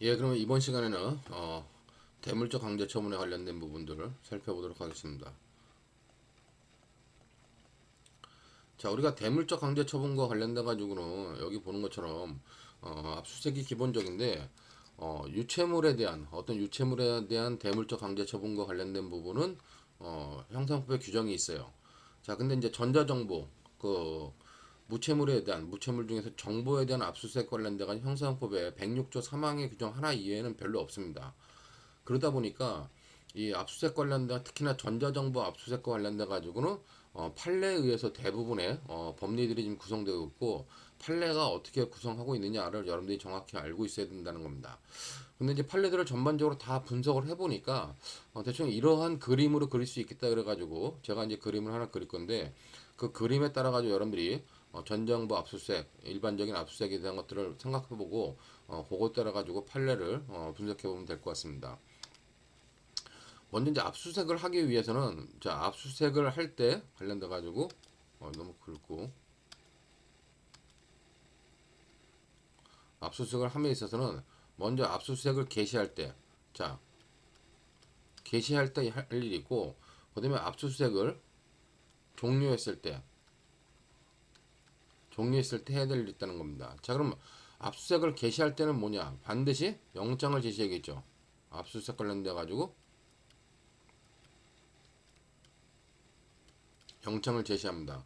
예, 그러면 이번 시간에는 대물적 강제 처분에 관련된 부분들을 살펴보도록 하겠습니다. 자, 우리가 대물적 강제 처분과 관련돼 가지고는 여기 보는 것처럼 압수수색이 기본적인데 유체물에 대한 어떤 유체물에 대한 대물적 강제 처분과 관련된 부분은 형사법에 규정이 있어요. 자, 근데 이제 전자정보 그 무체물에 대한 무체물 중에서 정보에 대한 압수수색 관련돼 가지고 형사법에 106조 3항의 규정 하나 이외에는 별로 없습니다. 그러다 보니까 이 압수수색 관련된 특히나 전자정보 압수수색과 관련돼 가지고는 판례에 의해서 대부분의 법리들이 지금 구성되고 있고 판례가 어떻게 구성하고 있느냐를 여러분들이 정확히 알고 있어야 된다는 겁니다. 근데 이제 판례들을 전반적으로 다 분석을 해보니까 대충 이러한 그림으로 그릴 수 있겠다 그래가지고 제가 이제 그림을 하나 그릴 건데 그 그림에 따라 가지고 여러분들이 전정부 압수수색 일반적인 압수수색에 대한 것들을 생각해보고 그것 따라 가지고 판례를 분석해보면 될 것 같습니다. 먼저 이제 압수수색을 하기 위해서는 자 압수수색을 할 때 관련돼 가지고 너무 굵고 압수수색을 함에 있어서는 먼저 압수수색을 개시할 때 자 개시할 때 할 일이 있고 그다음에 압수수색을 종료했을 때 해야 될 일이 있다는 겁니다. 자 그럼 압수수색을 개시할 때는 뭐냐 반드시 영장을 제시해야겠죠. 압수수색 관련돼 가지고 영장을 제시합니다.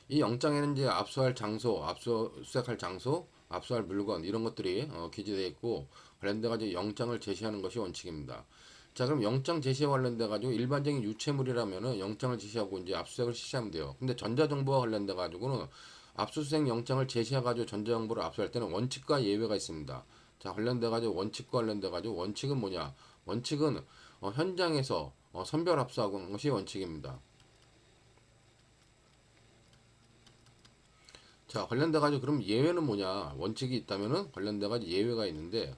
이 영장에는 이제 압수할 장소, 압수수색할 장소, 압수할 물건 이런 것들이 기재되어 있고 관련돼 가지고 영장을 제시하는 것이 원칙입니다. 자, 그럼 영장 제시에 관련돼 가지고 일반적인 유체물이라면은 영장을 제시하고 이제 압수수색을 실시하면 돼요. 근데 전자정보와 관련돼 가지고는 압수수색 영장을 제시해 가지고 전자정보를 압수할 때는 원칙과 예외가 있습니다. 자, 관련돼 가지고 원칙과 관련돼 가지고 원칙은 뭐냐? 원칙은 현장에서 선별 압수하는 것이 원칙입니다. 자, 관련돼 가지고 그럼 예외는 뭐냐? 원칙이 있다면은 관련돼 가지고 예외가 있는데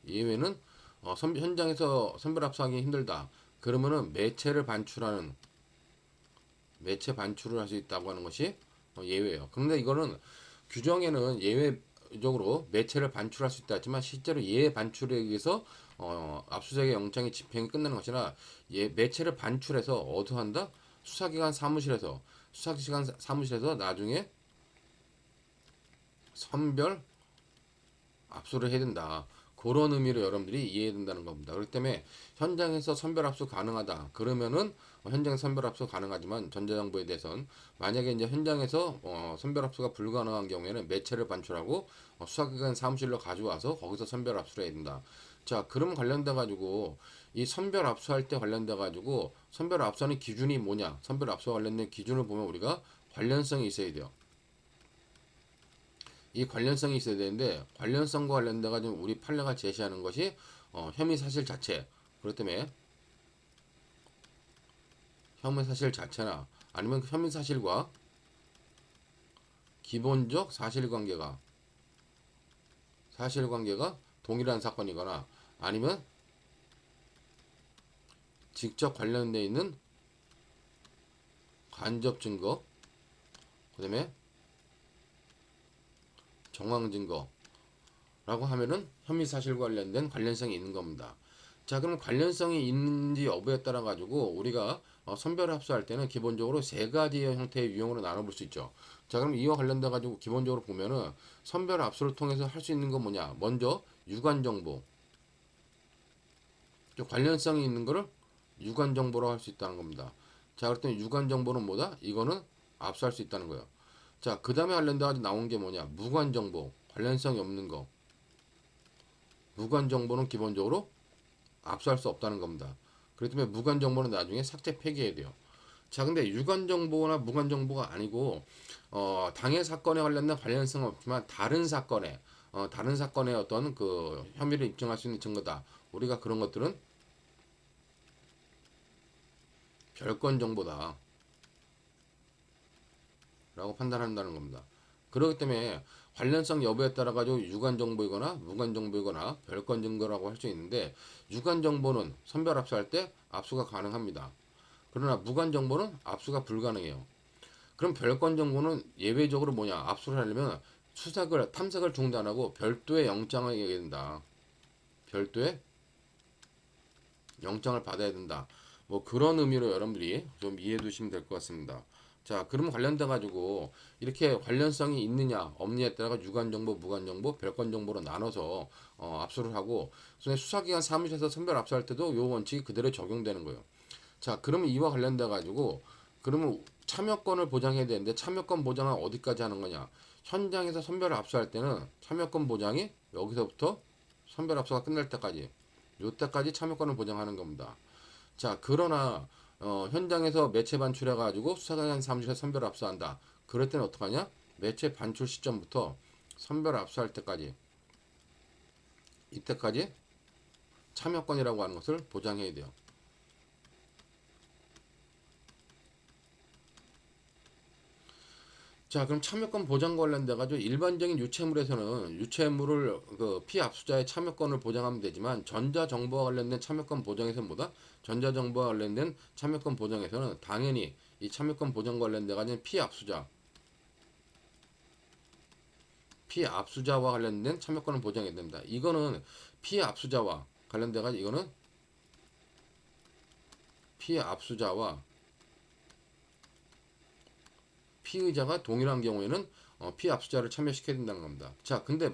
예외는 현장에서 선별 압수하기 힘들다. 그러면은 매체 반출을 할 수 있다고 하는 것이 예외예요. 그런데 이거는 규정에는 예외적으로 매체를 반출할 수 있다 하지만 실제로 예외 반출에 의해서 압수수색의 영장이 집행이 끝나는 것이나 매체를 반출해서 어두한다 수사기관 사무실에서 나중에 선별 압수를 해야 된다. 그런 의미로 여러분들이 이해해야 된다는 겁니다. 그렇기 때문에 현장에서 선별 압수 가능하다. 그러면은 현장 선별 압수 가능하지만 전자정보에 대해서는 만약에 이제 현장에서 선별 압수가 불가능한 경우에는 매체를 반출하고 수사기관 사무실로 가져와서 거기서 선별 압수를 해야 된다. 자, 그럼 관련돼 가지고 이 선별 압수할 때 관련돼 가지고 선별 압수하는 기준이 뭐냐? 선별 압수 관련된 기준을 보면 우리가 관련성이 있어야 돼요. 이 관련성이 있어야 되는데 관련성과 관련돼 가지고 우리 판례가 제시하는 것이 혐의 사실 자체 그렇기 때문에 혐의 사실 자체나 아니면 그 혐의 사실과 기본적 사실관계가 동일한 사건이거나 아니면 직접 관련돼 있는 간접 증거 그다음에 정황 증거라고 하면은 혐의 사실 관련된 관련성이 있는 겁니다. 자, 그럼 관련성이 있는지 여부에 따라 가지고 우리가 선별 합수할 때는 기본적으로 세 가지의 형태의 유형으로 나눠볼 수 있죠. 자, 그럼 이와 관련돼 가지고 기본적으로 보면은 선별 합수를 통해서 할 수 있는 건 뭐냐? 먼저 유관 정보, 관련성이 있는 거를 유관 정보로 할 수 있다는 겁니다. 자, 그랬더니 유관 정보는 뭐다? 이거는 압수할 수 있다는 거예요. 자, 그 다음에 관련돼 가지고 나온 게 뭐냐? 무관 정보, 관련성이 없는 거. 무관 정보는 기본적으로 압수할 수 없다는 겁니다. 그렇기 때문에 무관 정보는 나중에 삭제 폐기해야 돼요. 자, 근데 유관 정보나 무관 정보가 아니고 당해 사건에 관련된 관련성은 없지만 다른 사건의 어떤 그 혐의를 입증할 수 있는 증거다. 우리가 그런 것들은 별건 정보다. 라고 판단한다는 겁니다. 그렇기 때문에 관련성 여부에 따라 가지고 유관 정보이거나 무관 정보이거나 별건 증거라고 할 수 있는데 유관 정보는 선별 압수할 때 압수가 가능합니다. 그러나 무관 정보는 압수가 불가능해요. 그럼 별건 정보는 예외적으로 뭐냐? 압수를 하려면 탐색을 중단하고 별도의 영장을 얘기해야 된다. 별도의 영장을 받아야 된다. 뭐 그런 의미로 여러분들이 좀 이해해 두시면 될 것 같습니다. 자, 그러면 관련돼 가지고 이렇게 관련성이 있느냐 없느냐에 따라 유관 정보, 무관 정보, 별건 정보로 나눠서 압수를 하고 수사기관 사무실에서 선별 압수할 때도 요 원칙이 그대로 적용되는 거예요. 자, 그러면 이와 관련돼 가지고 그러면 참여권을 보장해야 되는데 참여권 보장은 어디까지 하는 거냐? 현장에서 선별 압수할 때는 참여권 보장이 여기서부터 선별 압수가 끝날 때까지 요때까지 참여권을 보장하는 겁니다. 자, 그러나 현장에서 매체 반출해 가지고 수사관 사무실에 선별 압수한다. 그럴 때는 어떡하냐? 매체 반출 시점부터 선별 압수할 때까지 이때까지 참여권이라고 하는 것을 보장해야 돼요. 자, 그럼 참여권 보장 관련돼 가지고 일반적인 유체물에서는 유체물을 그 피압수자의 참여권을 보장하면 되지만 전자정보와 관련된 참여권 보장에서는 뭐다? 전자정보와 관련된 참여권 보장에서는 당연히 이 참여권 보장 관련돼 가지고 피압수자와 관련된 참여권을 보장해야 된다. 이거는 피압수자와 관련돼 가지고 이거는 피압수자와 피의자가 동일한 경우에는 피압수자를 참여시켜야 된다는 겁니다. 자, 근데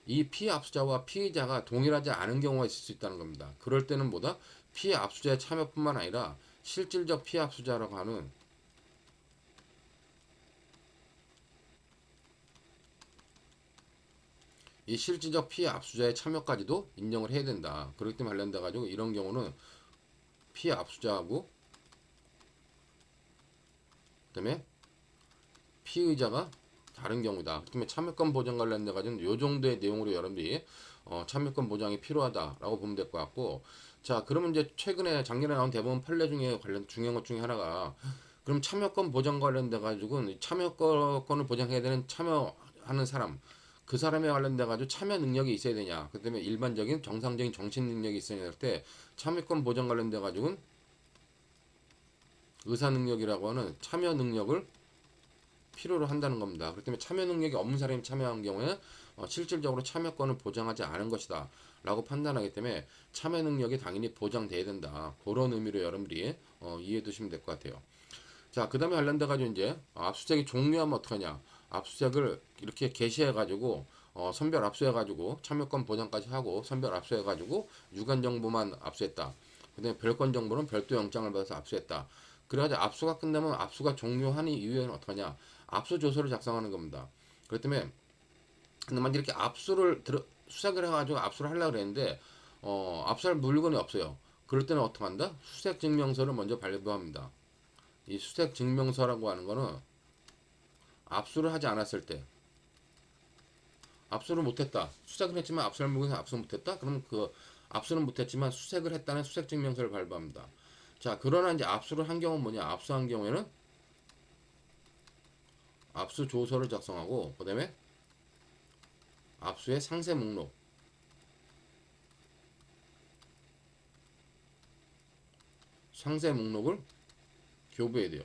이 피압수자와 피의자가 동일하지 않은 경우가 있을 수 있다는 겁니다. 그럴 때는 뭐다? 피압수자의 참여뿐만 아니라 실질적 피압수자라고 하는 이 실질적 피압수자의 참여까지도 인정을 해야 된다. 그렇기 때문에 관련돼 가지고 이런 경우는 피압수자하고 그다음에 피의자가 다른 경우다. 그다음에 참여권 보장 관련돼 가지고 요 정도의 내용으로 여러분들이 참여권 보장이 필요하다라고 보면 될 것 같고, 자, 그러면 이제 최근에 작년에 나온 대법원 판례 중에 중요한 것 중에 하나가 그럼 참여권 보장 관련돼 가지고 참여권을 보장해야 되는 참여하는 사람 그 사람에 관련돼 가지고 참여 능력이 있어야 되냐? 그다음에 일반적인 정상적인 정신 능력이 있어야 될 때 참여권 보장 관련돼 가지고 의사 능력이라고 하는 참여 능력을 필요로 한다는 겁니다. 그렇기 때문에 참여 능력이 없는 사람이 참여한 경우에 실질적으로 참여권을 보장하지 않은 것이다 라고 판단하기 때문에 참여 능력이 당연히 보장돼야 된다. 그런 의미로 여러분들이 이해해 두시면 될 것 같아요. 자, 그 다음에 관련돼 가지고 이제 압수수색이 종료하면 어떡하냐? 압수수색을 이렇게 개시해 가지고 선별 압수해 가지고 참여권 보장까지 하고 선별 압수해 가지고 유관 정보만 압수했다. 그다음에 별건 정보는 별도 영장을 받아서 압수했다. 그래가지고 압수가 끝나면 압수가 종료한 이후에는 어떡하냐? 압수조서를 작성하는 겁니다. 그렇기 때문에 만약 이렇게 수색을 해가지고 압수를 하려고 그랬는데 압수할 물건이 없어요. 그럴 때는 어떻게 한다? 수색 증명서를 먼저 발부합니다. 이 수색 증명서라고 하는 거는 압수를 하지 않았을 때 압수를 못했다. 수색을 했지만 압수할 물건을 압수 못했다. 그럼 그 압수는 못했지만 수색을 했다는 수색 증명서를 발부합니다. 자, 그러나 이제 압수를 한 경우는 뭐냐? 압수한 경우에는 압수조서를 작성하고 그다음에 압수의 상세 목록, 상세 목록을 교부해야 돼요.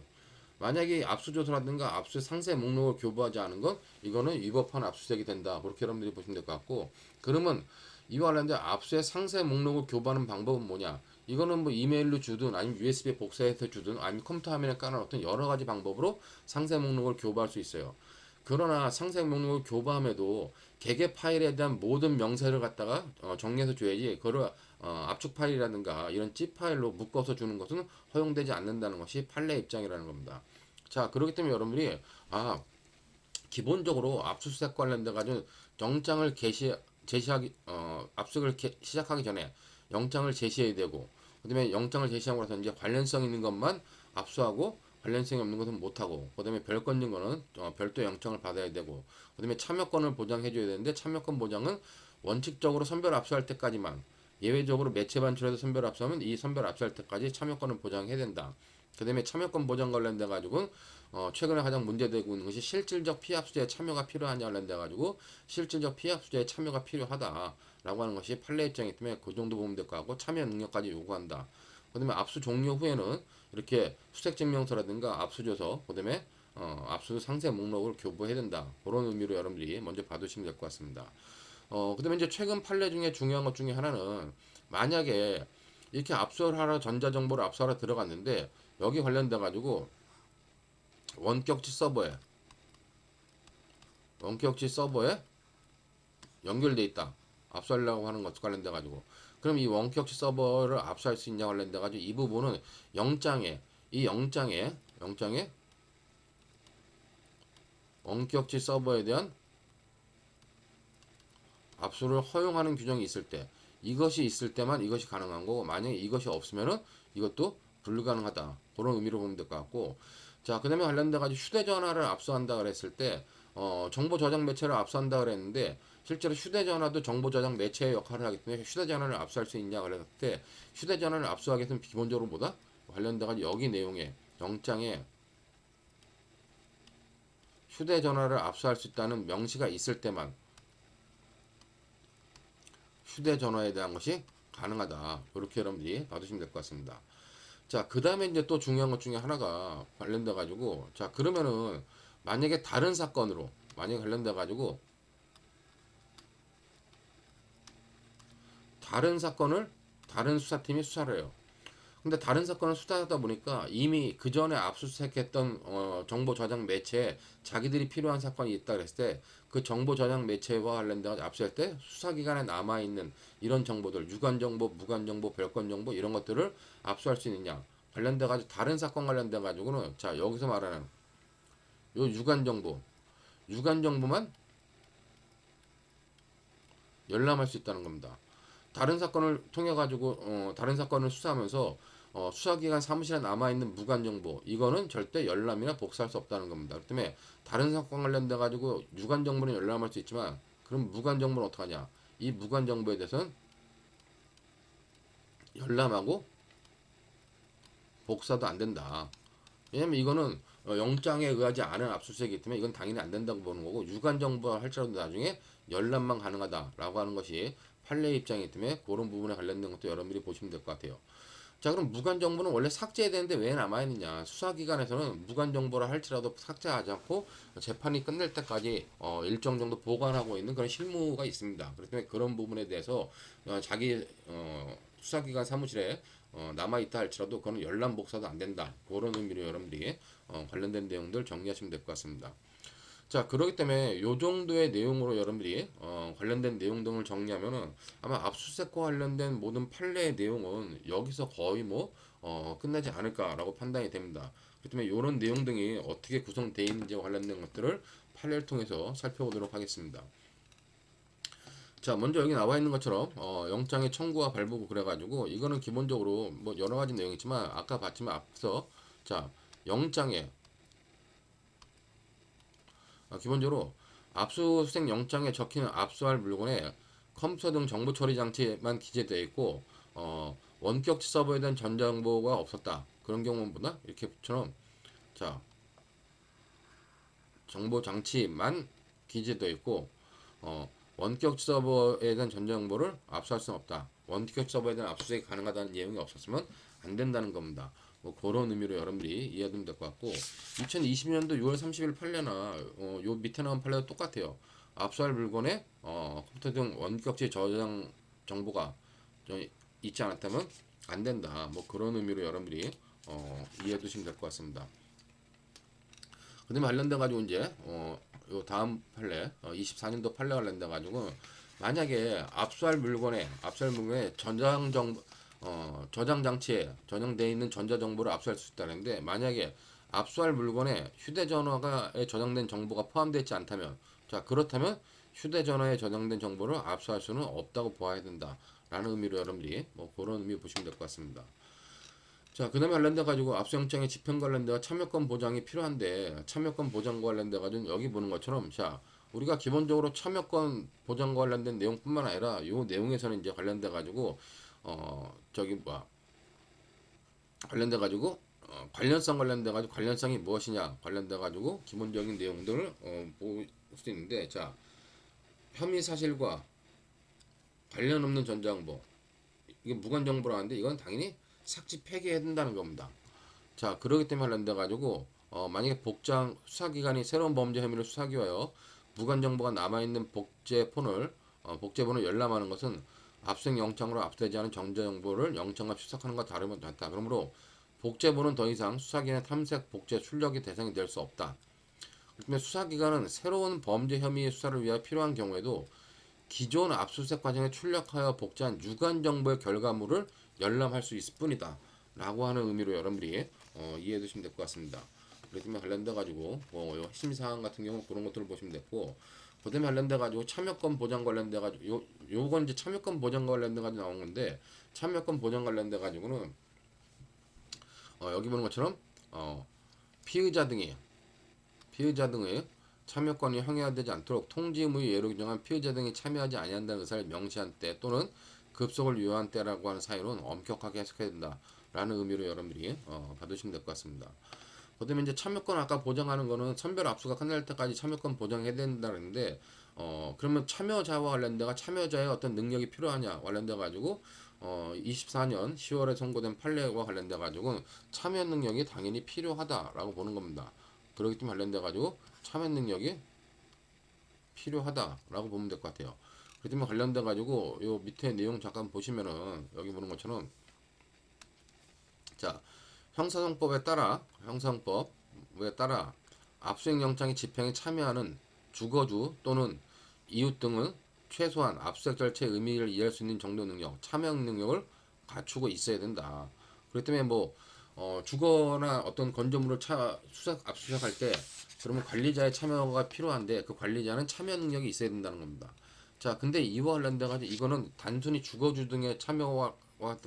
만약에 압수조서라든가 압수의 상세 목록을 교부하지 않은 건 이거는 위법한 압수수색이 된다. 그렇게 여러분들이 보시면 될 것 같고, 그러면 이와 관련된 압수의 상세 목록을 교부하는 방법은 뭐냐? 이거는 뭐 이메일로 주든 아니면 USB에 복사해서 주든 아니면 컴퓨터 화면에 깔아놓든 여러 가지 방법으로 상세 목록을 교부할 수 있어요. 그러나 상세 목록을 교부함에도 개개 파일에 대한 모든 명세를 갖다가 정리해서 줘야지 그걸 압축 파일이라든가 이런 찌 파일로 묶어서 주는 것은 허용되지 않는다는 것이 판례 입장이라는 겁니다. 자, 그렇기 때문에 여러분들이 기본적으로 압수수색 관련돼 가지고 영장을 제시하기 압수를 시작하기 전에 영장을 제시해야 되고 그다음에 영장을 제시하고 나서 이제 관련성 있는 것만 압수하고 관련성이 없는 것은 못하고 그다음에 별건 증거는 별도 영장을 받아야 되고 그다음에 참여권을 보장해줘야 되는데 참여권 보장은 원칙적으로 선별 압수할 때까지만 예외적으로 매체 반출해서 선별 압수하면 이 선별 압수할 때까지 참여권을 보장해야 된다. 그다음에 참여권 보장 관련돼 가지고 최근에 가장 문제되고 있는 것이 실질적 피압수자의 참여가 필요하냐 관련돼 가지고 실질적 피압수자의 참여가 필요하다라고 하는 것이 판례 입장이기 때문에 그 정도 보면 될 것 같고 참여 능력까지 요구한다. 그다음에 압수 종료 후에는 이렇게 수색 증명서라든가 압수조서, 그다음에 압수 상세 목록을 교부해야 된다. 그런 의미로 여러분들이 먼저 봐두시면 될 것 같습니다. 그다음에 이제 최근 판례 중에 중요한 것 중에 하나는 만약에 이렇게 압수를 하러 전자정보를 압수하러 들어갔는데 여기 관련돼 가지고 원격지 서버에 연결돼 있다. 압수하려고 하는 것 관련돼 가지고 그럼 이 원격지 서버를 압수할 수 있냐 관련돼 가지고 이 부분은 영장에 원격지 서버에 대한 압수를 허용하는 규정이 있을 때 이것이 있을 때만 이것이 가능한 거고 만약에 이것이 없으면은 이것도 불가능하다. 그런 의미로 보면 될 것 같고 자 그다음에 관련돼 가지고 휴대전화를 압수한다 그랬을 때 정보 저장 매체를 압수한다 그랬는데 실제로 휴대전화도 정보 저장 매체의 역할을 하기 때문에 휴대전화를 압수할 수 있냐 그랬을 때 휴대전화를 압수하기 위해서는 기본적으로 뭐다? 관련돼 가지고 여기 내용에 영장에 휴대전화를 압수할 수 있다는 명시가 있을 때만 휴대전화에 대한 것이 가능하다. 이렇게 여러분들이 봐두시면 될 것 같습니다. 자, 그 다음에 이제 또 중요한 것 중에 하나가 관련돼 가지고 자, 그러면은 만약에 만약에 관련돼 가지고 다른 사건을 다른 수사팀이 수사를 해요. 근데 다른 사건을 수사하다 보니까 이미 그 전에 압수수색했던 정보 저장 매체에 자기들이 필요한 사건이 있다 그랬을 때 그 정보 저장 매체와 관련돼 압수할 때 수사기관에 남아 있는 이런 정보들 유관 정보, 무관 정보, 별건 정보 이런 것들을 압수할 수 있느냐 관련돼 가지고 다른 사건 관련돼 가지고는 자 여기서 말하는 요 유관 정보만 열람할 수 있다는 겁니다. 다른 사건을 통해 가지고 다른 사건을 수사하면서 수사기관 사무실에 남아있는 무관 정보 이거는 절대 열람이나 복사할 수 없다는 겁니다. 그렇기 때문에 다른 사건 관련돼 가지고 유관 정보는 열람할 수 있지만 그럼 무관 정보는 어떡하냐? 이 무관 정보에 대해서는 열람하고 복사도 안 된다. 왜냐면 이거는 영장에 의하지 않은 압수수색이기 때문에 이건 당연히 안 된다고 보는 거고 유관 정보가 할지라도 나중에 열람만 가능하다라고 하는 것이 판례 입장이기 때문에 그런 부분에 관련된 것도 여러분들이 보시면 될 것 같아요. 자 그럼 무관 정보는 원래 삭제해야 되는데 왜 남아있느냐 수사기관에서는 무관 정보라 할지라도 삭제하지 않고 재판이 끝날 때까지 일정 정도 보관하고 있는 그런 실무가 있습니다. 그렇기 때문에 그런 부분에 대해서 자기 수사기관 사무실에 남아있다 할지라도 그건 열람 복사도 안 된다. 그런 의미로 여러분들이 관련된 내용들 정리하시면 될 것 같습니다. 자, 그렇기 때문에 요 정도의 내용으로 여러분들이 관련된 내용 등을 정리하면은 아마 압수수색과 관련된 모든 판례의 내용은 여기서 거의 뭐 끝나지 않을까라고 판단이 됩니다. 그렇기 때문에 이런 내용 등이 어떻게 구성되어 있는지와 관련된 것들을 판례를 통해서 살펴보도록 하겠습니다. 자, 먼저 여기 나와 있는 것처럼 영장의 청구와 발부고 그래가지고 이거는 기본적으로 뭐 여러 가지 내용이 있지만 아까 봤지만 앞서 자 영장에 기본적으로 압수수색 영장에 적히는 압수할 물건에 컴퓨터 등 정보 처리 장치만 기재되어 있고 원격지 서버에 대한 전자정보가 없었다. 그런 경우보다 이렇게처럼 자 정보 장치만 기재되어 있고 원격지 서버에 대한 전자정보를 압수할 수는 없다. 원격지 서버에 대한 압수수색이 가능하다는 내용이 없었으면 안 된다는 겁니다. 뭐 그런 의미로 여러분들이 이해하면 될 것 같고 2020년도 6월 30일 판례나 요 밑에 나온 판례도 똑같아요. 압수할 물건에 컴퓨터 등 원격지 저장 정보가 있지 않았다면 안 된다. 뭐 그런 의미로 여러분들이 이해해 두시면 될 것 같습니다. 그다음에 관련돼 가지고 이제 요 다음 판례 24년도 판례 관련돼 가지고 만약에 압수할 물건에 저장 장치에 저장되어 있는 전자 정보를 압수할 수 있다는데 만약에 압수할 물건에 휴대전화에 저장된 정보가 포함되어 있지 않다면 자 그렇다면 휴대전화에 저장된 정보를 압수할 수는 없다고 보아야 된다라는 의미로 여러분들이 뭐 그런 의미 보시면 될 것 같습니다. 자, 그 다음에 관련돼 가지고 압수영장의 집행 관련돼 참여권 보장이 필요한데 참여권 보장과 관련돼 가지고 여기 보는 것처럼 자 우리가 기본적으로 참여권 보장과 관련된 내용뿐만 아니라 요 내용에서는 이제 관련돼 가지고 저기 뭐 관련돼 가지고 관련성 관련돼 가지고 관련성이 무엇이냐 관련돼 가지고 기본적인 내용들을 볼 수 있는데 자 혐의 사실과 관련 없는 전자정보 이게 무관 정보라는데 이건 당연히 삭제 폐기해야 된다는 겁니다. 자 그러기 때문에 관련돼 가지고 만약에 복장 수사기관이 새로운 범죄 혐의를 수사하기 위하여 무관 정보가 남아있는 복제본을 열람하는 것은 압수수색 영장으로 압수되지 않은 전자정보를 영장과 추적하는 것과 다름은 않다. 그러므로 복제본은 더 이상 수사기관의 탐색 복제 출력의 대상이 될 수 없다. 그렇다면 수사기관은 새로운 범죄 혐의의 수사를 위하여 필요한 경우에도 기존 압수수색 과정에 출력하여 복제한 유관 정보의 결과물을 열람할 수 있을 뿐이다. 라고 하는 의미로 여러분들이 이해해 두시면 될 것 같습니다. 그래서 관련돼 가지고 핵심 사항 같은 경우 그런 것들을 보시면 됐고, 그다음에 관련돼 가지고 참여권 보장 관련돼 가지고 요건 이제 참여권 보장 관련돼 가지고 나온 건데, 참여권 보장 관련돼 가지고는 여기 보는 것처럼 피의자 등의 참여권이 형해되지 않도록 통지 의무의 예로 규정한 피의자 등이 참여하지 아니한다는 의사를 명시한 때 또는 급속을 유효한 때라고 하는 사유는 엄격하게 해석해야 된다라는 의미로 여러분들이 받으시면 될 것 같습니다. 그다음에 이제 참여권 아까 보장하는 거는 선별 압수가 끝날 때까지 참여권 보장해야 된다는데, 그러면 참여자와 관련돼가 참여자의 어떤 능력이 필요하냐 관련돼 가지고 24년 10월에 선고된 판례와 관련돼 가지고 참여 능력이 당연히 필요하다라고 보는 겁니다. 그렇기 때문에 관련돼 가지고 참여 능력이 필요하다라고 보면 될 것 같아요. 그렇기 때문에 관련돼 가지고 요 밑에 내용 잠깐 보시면은 여기 보는 것처럼, 자, 형사소송법에 따라 압수수색 영장의 집행에 참여하는 주거주 또는 이웃 등은 최소한 압수수색 절차의 의미를 이해할 수 있는 정도 능력, 참여 능력을 갖추고 있어야 된다. 그렇기 때문에 주거나 어떤 건조물을 압수수색할 때 그러면 관리자의 참여가 필요한데 그 관리자는 참여 능력이 있어야 된다는 겁니다. 자, 근데 이와 관련돼 가지고 이거는 단순히 주거주 등의 참여와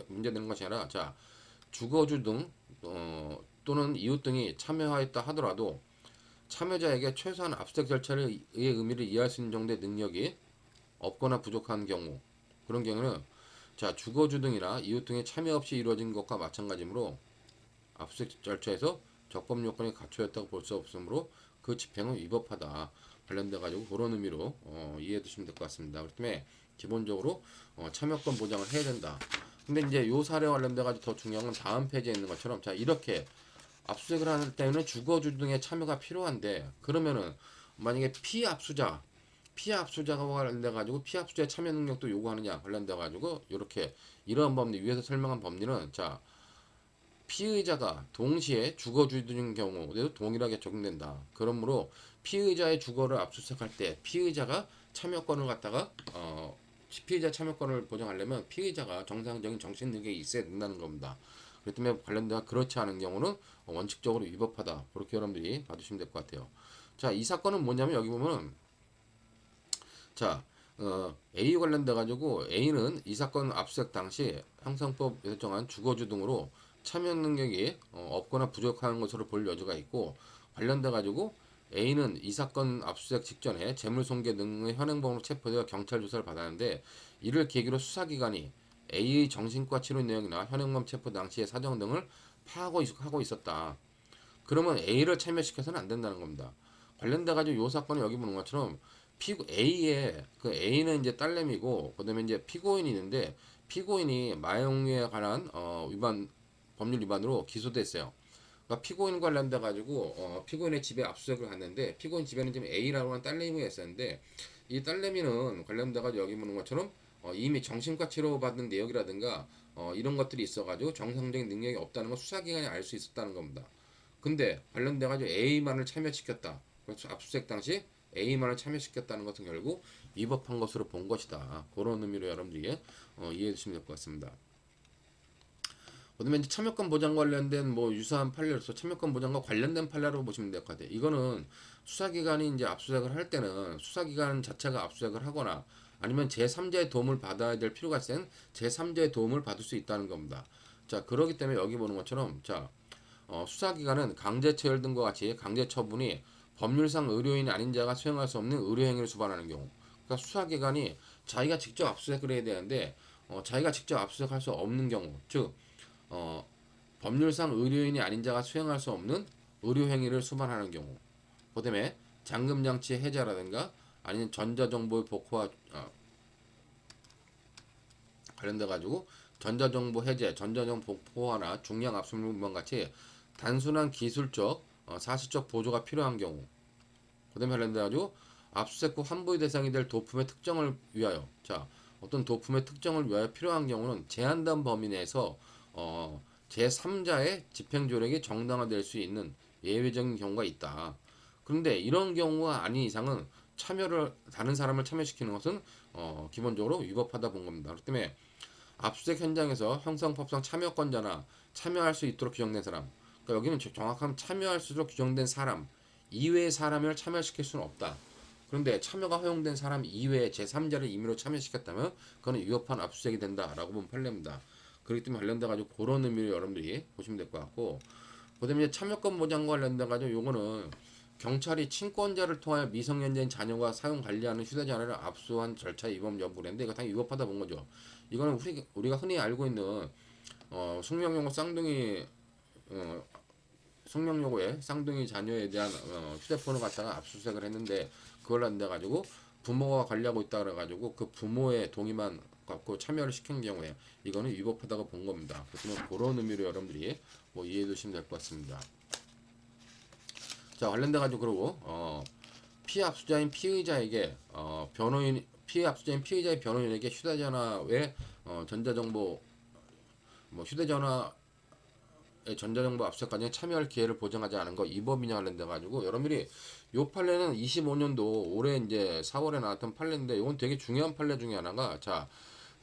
문제되는 것이 아니라, 자, 주거주 등 또는 이웃 등이 참여하였다 하더라도 참여자에게 최소한 압수수색 절차의 의미를 이해할 수 있는 정도의 능력이 없거나 부족한 경우, 그런 경우는 자, 주거주 등이나 이웃 등의 참여 없이 이루어진 것과 마찬가지므로 압수수색 절차에서 적법 요건이 갖춰졌다고 볼 수 없으므로 그 집행은 위법하다. 관련돼 가지고 그런 의미로 이해해 두시면 될 것 같습니다. 그렇기 때문에 기본적으로 참여권 보장을 해야 된다. 근데 이제 요 사례와 관련돼 가지고 더 중요한 건 다음 페이지에 있는 것처럼, 자, 이렇게 압수수색을 할 때는 주거주 등의 참여가 필요한데, 그러면은 만약에 피압수자가 관련돼 가지고 피압수자의 참여 능력도 요구하느냐 관련돼 가지고 이렇게 이러한 법리, 위에서 설명한 법리는, 자, 피의자가 동시에 주거주인 경우에도 동일하게 적용된다. 그러므로 피의자의 주거를 압수수색할 때 피의자가 참여권을 갖다가 피의자 참여권을 보장하려면 피의자가 정상적인 정신 능력이 있어야 된다는 겁니다. 그렇기 때문에 관련된 그렇지 않은 경우는 원칙적으로 위법하다. 그렇게 여러분들이 봐주시면 될 것 같아요. 자, 이 사건은 뭐냐면 여기 보면은, 자, A 관련돼 가지고 A는 이 사건 압수수색 당시 형사법에서 정한 주거주 등으로 참여 능력이 없거나 부족한 것으로 볼 여지가 있고, 관련돼 가지고 A는 이 사건 압수수색 직전에 재물손괴 등의 현행범으로 체포되어 경찰 조사를 받았는데, 이를 계기로 수사기관이 A의 정신과 치료 내용이나 현행범 체포 당시의 사정 등을 파악하고 있었다. 그러면 A를 참여시켜서는 안 된다는 겁니다. 관련돼 가지고 이 사건은 여기 보는 것처럼 A의 그 A는 이제 딸내미고, 그다음에 이제 피고인이 있는데 피고인이 마약류에 관한 법률 위반으로 기소됐어요. 그러니까 피고인 관련돼 가지고 피고인의 집에 압수수색을 갔는데, 피고인 집에는 지금 A라고 하는 딸내미가 있었는데, 이 딸내미는 관련돼 가지고 여기 보는 것처럼 이미 정신과 치료받는 내역이라든가 이런 것들이 있어가지고 정상적인 능력이 없다는 걸 수사기관이 알 수 있었다는 겁니다. 근데 관련돼 가지고 A만을 참여시켰다. 그래서 압수수색 당시 A만을 참여시켰다는 것은 결국 위법한 것으로 본 것이다. 그런 의미로 여러분들이 이해해 주시면 될 것 같습니다. 그다음에 이제 참여권 보장 관련된 유사한 판례로서 참여권 보장과 관련된 판례로 보시면 될 것 같아요. 이거는 수사기관이 이제 압수수색을 할 때는 수사기관 자체가 압수수색을 하거나 아니면 제3자의 도움을 받아야 될 필요가 있을 때는 제3자의 도움을 받을 수 있다는 겁니다. 자, 그러기 때문에 여기 보는 것처럼, 자, 수사기관은 강제처열 등과 같이 강제처분이 법률상 의료인이 아닌 자가 수행할 수 없는 의료행위를 수반하는 경우, 그러니까 수사기관이 자기가 직접 압수수색을 해야 되는데 자기가 직접 압수수색할 수 없는 경우, 즉 법률상 의료인이 아닌 자가 수행할 수 없는 의료행위를 수반하는 경우, 그 다음에 잠금장치 해제라든가 아니면 전자정보의 복호와 관련돼 가지고 전자정보 해제, 전자정보 복호화나 중량 압수물만 같이 단순한 기술적 사실적 보조가 필요한 경우, 그다음에 관련돼가지고 압수수색 후 환부의 대상이 될 도품의 특정을 위하여, 자, 어떤 도품의 특정을 위하여 필요한 경우는 제한된 범위 내에서 제3자의 집행조력이 정당화될 수 있는 예외적인 경우가 있다. 그런데 이런 경우가 아닌 이상은 참여를 다른 사람을 참여시키는 것은 기본적으로 위법하다 본 겁니다. 그렇기 때문에 압수수색 현장에서 형사법상 참여권자나 참여할 수 있도록 규정된 사람, 그러니까 여기는 정확하면 참여할 수 있도록 규정된 사람 이외의 사람을 참여시킬 수는 없다. 그런데 참여가 허용된 사람 이외에 제3자를 임의로 참여시켰다면 그건 위법한 압수수색이 된다라고 보면 판례입니다. 그렇기 때문에 관련돼 가지고 그런 의미로 여러분들이 보시면 될 것 같고, 그다음에 이제 참여권 보장과 관련돼 가지고 요거는 경찰이 친권자를 통하여 미성년자인 자녀가 사용 관리하는 휴대전화를 압수한 절차 위법 여부인데 이거 당연히 위법하다 본 거죠. 이거는 우리가 흔히 알고 있는 숙명여고 쌍둥이 숙명여고의 쌍둥이 자녀에 대한 휴대폰을 갖다가 압수수색을 했는데 그걸 안돼 가지고 부모가 관리하고 있다 그래 가지고 그 부모의 동의만 갖고 참여를 시킨 경우에 이거는 위법하다고 본 겁니다. 그래서 그런 의미로 여러분들이 이해해 두시면 될 것 같습니다. 자, 관련돼 가지고 그러고 피압수자인 피의자에게 피해 압수자인 피의자의 변호인에게 휴대전화 외 전자정보 휴대전화의 전자정보 압수수색 과정에 참여할 기회를 보장하지 않은 거 이 법이냐 관련돼 가지고 여러분들이 요 판례는 25년도 올해 이제 4월에 나왔던 판례인데 이건 되게 중요한 판례 중에 하나가, 자,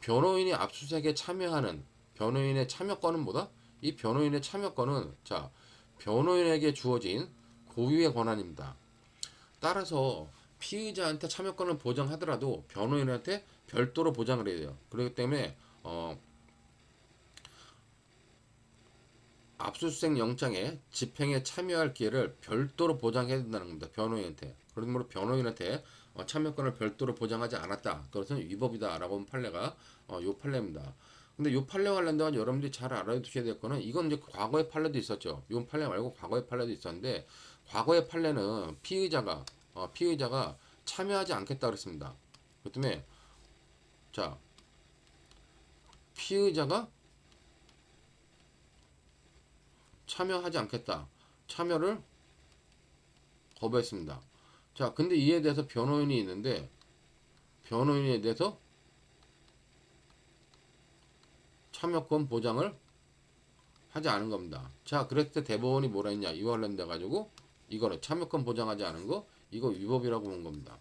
변호인이 압수수색에 참여하는 변호인의 참여권은 뭐다? 이 변호인의 참여권은, 자, 변호인에게 주어진 고유의 권한입니다. 따라서 피의자한테 참여권을 보장하더라도 변호인한테 별도로 보장을 해야 돼요. 그렇기 때문에 압수수색 영장에 집행에 참여할 기회를 별도로 보장해야 된다는 겁니다. 변호인한테. 그러므로 변호인한테 참여권을 별도로 보장하지 않았다. 그것은 위법이다라고 하는 판례가 요 판례입니다. 근데 요 판례 관련된 여러분들이 잘 알아두셔야 될 거는, 이건 이제 과거의 판례도 있었죠. 요 판례 말고 과거의 판례도 있었는데, 과거의 판례는 피의자가 참여하지 않겠다 그랬습니다. 그 때문에, 자, 피의자가 참여하지 않겠다. 참여를 거부했습니다. 자, 근데 이에 대해서 변호인이 있는데, 변호인에 대해서 참여권 보장을 하지 않은 겁니다. 자, 그랬을 때 대법원이 뭐라 했냐? 이와 관련돼 가지고 이거는 참여권 보장하지 않은 거, 이거 위법이라고 본 겁니다.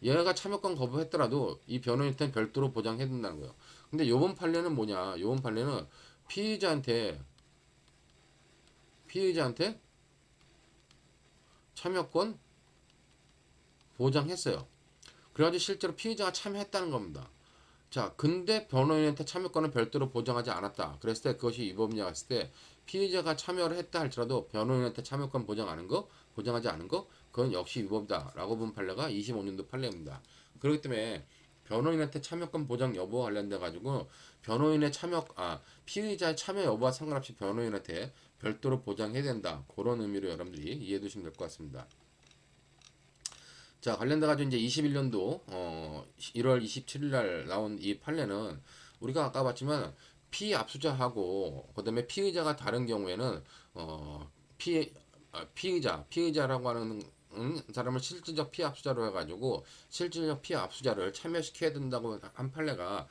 얘가 참여권 거부했더라도 이 변호인한테는 별도로 보장해야 된다는 거예요. 근데 요번 판례는 뭐냐? 요번 판례는 피의자한테 참여권 보장했어요. 그래가지고 실제로 피의자가 참여했다는 겁니다. 자, 근데 변호인한테 참여권을 별도로 보장하지 않았다. 그랬을 때 그것이 위법이냐 했을 때, 피의자가 참여를 했다 할지라도 변호인한테 참여권 보장하지 않은 거, 그건 역시 위법이다라고 본 판례가 25년도 판례입니다. 그렇기 때문에 변호인한테 참여권 보장 여부와 관련돼 가지고 피의자의 참여 여부와 상관없이 변호인한테 별도로 보장해야 된다. 그런 의미로 여러분들이 이해해 두시면 될 것 같습니다. 자, 관련돼 가지고 이제 21년도 1월 27일 날 나온 이 판례는 우리가 아까 봤지만 피압수자하고 그다음에 피의자가 다른 경우에는 피의자라고 하는 사람을 실질적 피압수자로 해가지고 실질적 피압수자를 참여시켜야 된다고 한 판례가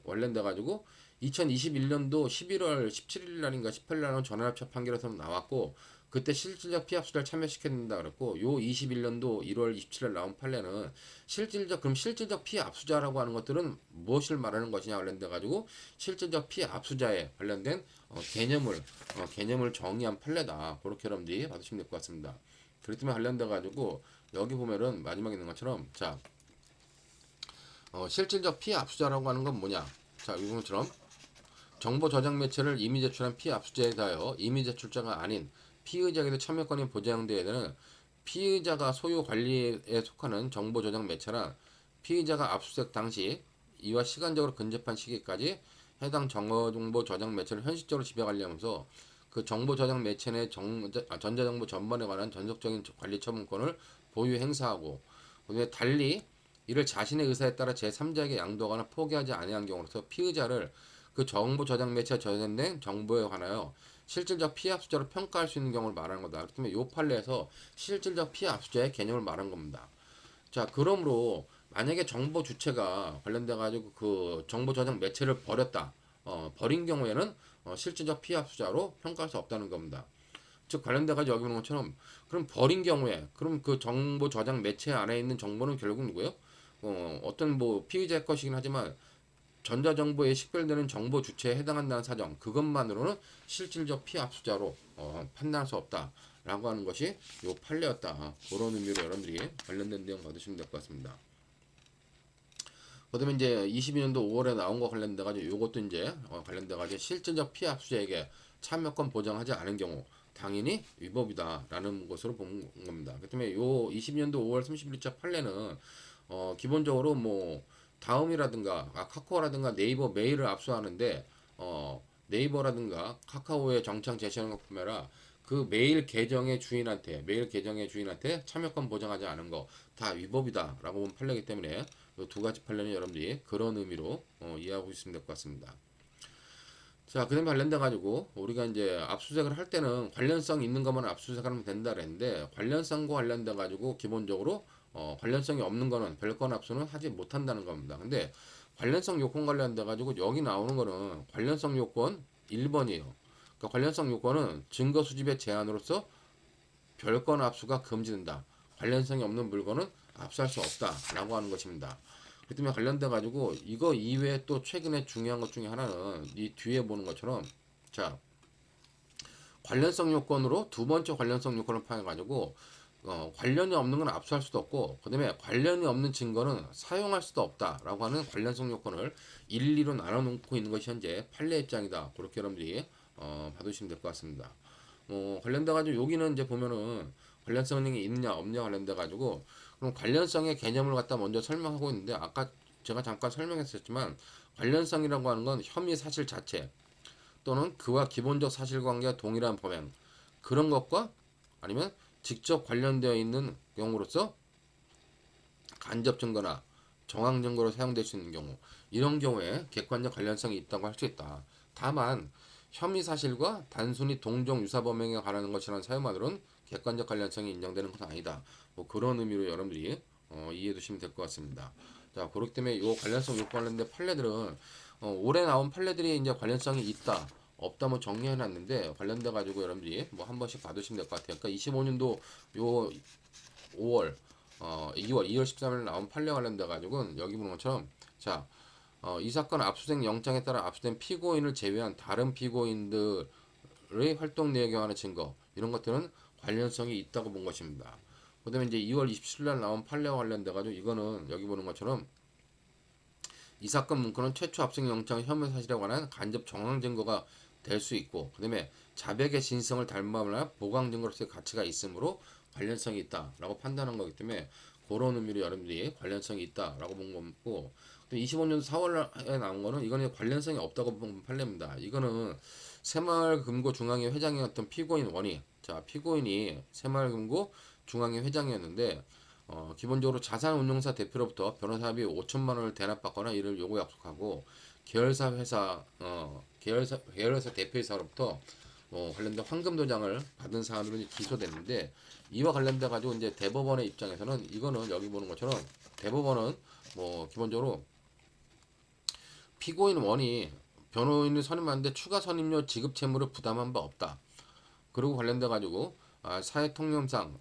관련돼 가지고 2021년도 11월 17일 날인가 18일 날은 전원합차 판결에서 나왔고, 그때 실질적 피압수자를 참여시켜야 된다 그랬고, 요 21년도 1월 27일 나온 판례는 실질적 피압수자라고 하는 것들은 무엇을 말하는 것이냐 관련돼 가지고 실질적 피압수자에 관련된 개념을 정의한 판례다. 그렇게 여러분들이 받으시면 될 것 같습니다. 그렇기 때문에 관련돼 가지고 여기 보면은 마지막에 있는 것처럼, 자, 실질적 피압수자라고 하는 건 뭐냐? 자, 이것처럼 정보 저장 매체를 이미 제출한 피압수자에 대하여 이미 제출자가 아닌 피의자에게도 참여권이 보장되어야 되는 피의자가 소유 관리에 속하는 정보 저장 매체란 피의자가 압수수색 당시 이와 시간적으로 근접한 시기까지 해당 정보 저장 매체를 현실적으로 지배 관리하면서 그 정보 저장 매체 내 전자정보 전반에 관한 전속적인 관리 처분권을 보유 행사하고, 그다음에 달리 이를 자신의 의사에 따라 제3자에게 양도하거나 포기하지 아니한 경우로서 피의자를 그 정보 저장 매체에 저장된 정보에 관하여 실질적 피해 압수자로 평가할 수 있는 경우를 말하는 거다. 그렇기 때문에 요 판례에서 실질적 피해 압수자의 개념을 말한 겁니다. 자, 그러므로 만약에 정보 주체가 관련돼 가지고 그 정보 저장 매체를 버렸다. 버린 경우에는 실질적 피해 압수자로 평가할 수 없다는 겁니다. 즉 관련돼 가지고 여기 보는 것처럼 그럼 버린 경우에 그럼 그 정보 저장 매체 안에 있는 정보는 결국 누구예요? 어떤 뭐 피의자의 것이긴 하지만 전자정보에 식별되는 정보 주체에 해당한다는 사정 그것만으로는 실질적 피해 압수자로 판단할 수 없다라고 하는 것이 요 판례였다. 그런 의미로 여러분들이 관련된 내용 받으시면 될 것 같습니다. 그다음에 이제 22년도 5월에 나온 거 관련돼 가지고 요것도 이제 관련돼 가지고 실질적 피해 압수자에게 참여권 보장하지 않은 경우 당연히 위법이다라는 것으로 본 겁니다. 그 때문에 요 22년도 5월 31일자 판례는 기본적으로 뭐 다음이라든가 카카오라든가 네이버 메일을 압수하는데 네이버라든가 카카오에 정착 제시하는 것 보면은 그 메일 계정의 주인한테 참여권 보장하지 않은 거 다 위법이다라고 본 판례이기 때문에 이 두 가지 판례는 여러분들이 그런 의미로 이해하고 있으면 될 것 같습니다. 자, 그다음에 관련돼 가지고 우리가 이제 압수수색을 할 때는 관련성 있는 것만 압수수색하면 된다 그랬는데 관련성과 관련돼 가지고 기본적으로 관련성이 없는 거는 별건 압수는 하지 못한다는 겁니다. 근데 관련성 요건 관련돼 가지고 여기 나오는 거는 관련성 요건 1번이에요. 그러니까 관련성 요건은 증거 수집의 제한으로서 별건 압수가 금지된다. 관련성이 없는 물건은 압수할 수 없다라고 하는 것입니다. 그 때문에 관련돼 가지고 이거 이외에 또 최근에 중요한 것 중에 하나는 이 뒤에 보는 것처럼 자 관련성 요건으로 두 번째 관련성 요건을 파해 가지고 관련이 없는 건 압수할 수도 없고 그다음에 관련이 없는 증거는 사용할 수도 없다라고 하는 관련성 요건을 일리로 나눠 놓고 있는 것이 현재 판례 입장이다. 그렇게 여러분들이 받으시면 될 것 같습니다. 관련돼 가지고 여기는 이제 보면은 관련성이 있느냐 없느냐 관련돼 가지고 그럼 관련성의 개념을 갖다 먼저 설명하고 있는데 아까 제가 잠깐 설명했었지만 관련성이라고 하는 건 혐의 사실 자체 또는 그와 기본적 사실관계가 동일한 범행 그런 것과 아니면 직접 관련되어 있는 경우로서 간접 증거나 정황 증거로 사용될 수 있는 경우 이런 경우에 객관적 관련성이 있다고 할 수 있다. 다만 혐의 사실과 단순히 동종 유사 범행에 관한 것이라는 사유만으로는 객관적 관련성이 인정되는 것은 아니다. 뭐 그런 의미로 여러분들이 이해해 두시면 될 것 같습니다. 자, 그렇기 때문에 이 관련성 요건 관련된 판례들은 올해 나온 판례들이 이제 관련성이 있다. 없다 뭐 정리해 놨는데 관련돼 가지고 여러분들이 뭐 한 번씩 받으시면 될 것 같아요. 그러니까 25년도 요 5월 2월 13일 나온 판례 관련돼 가지고는 여기 보는 것처럼 자, 이 사건 압수수색 영장에 따라 압수된 피고인을 제외한 다른 피고인들의 활동 내역에 관한 증거 이런 것들은 관련성이 있다고 본 것입니다. 그다음에 이제 2월 27일 날 나온 판례와 관련돼 가지고 이거는 여기 보는 것처럼 이 사건 문건은 최초 압수수색 영장 혐의 사실에 관한 간접 정황 증거가 될 수 있고 그다음에 자백의 진성을 닮아나 보강 증거로서의 가치가 있으므로 관련성이 있다라고 판단한 거기 때문에 그런 의미로 여러분들이 관련성이 있다라고 본 거고 25년 4월에 나온 거는 이거는 관련성이 없다고 본 판례입니다. 이거는 새마을금고 중앙회 회장이었던 피고인 원이 자 피고인이 새마을금고 중앙회 회장이었는데 기본적으로 자산운용사 대표로부터 변호사비 5천만 원을 대납받거나 이를 요구 약속하고 계열사 회사 계열사 대표이사로부터 관련된 황금 도장을 받은 사안으로 기소됐는데 이와 관련돼 가지고 이제 대법원의 입장에서는 이거는 여기 보는 것처럼 대법원은 뭐 기본적으로 피고인 원이 변호인을 선임하는데 추가 선임료 지급 채무를 부담한 바 없다. 그리고 관련돼 가지고 사회 통념상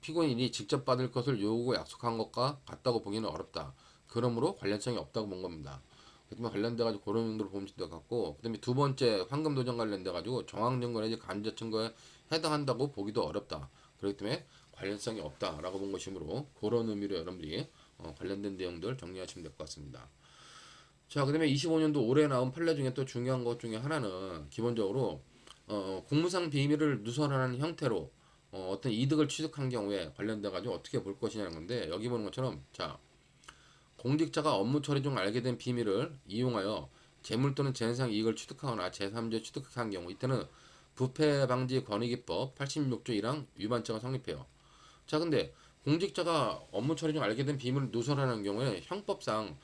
피고인이 직접 받을 것을 요구하고 약속한 것과 같다고 보기는 어렵다. 그러므로 관련성이 없다고 본 겁니다. 그렇지만 관련돼 가지고 그런 용도로 보면 될 것 같고 그다음에 두 번째 황금 도전 관련돼 가지고 정황 증거 내지 간접 증거에 해당한다고 보기도 어렵다. 그렇기 때문에 관련성이 없다라고 본 것이므로 그런 의미로 여러분들이 관련된 내용들 정리하시면 될 것 같습니다. 자, 그다음에 25년도 올해 나온 판례 중에 또 중요한 것 중에 하나는 기본적으로 공무상 비밀을 누설하는 형태로 어떤 이득을 취득한 경우에 관련돼 가지고 어떻게 볼 것이냐는 건데 여기 보는 것처럼 자 공직자가 업무 처리 중 알게 된 비밀을 이용하여 재물 또는 재산상 이익을 취득하거나 제3자 취득한 경우 이때는 부패방지권익위법 86조 1항 위반죄가 성립해요. 자 근데 공직자가 업무 처리 중 알게 된 비밀을 누설하는 경우에 형법상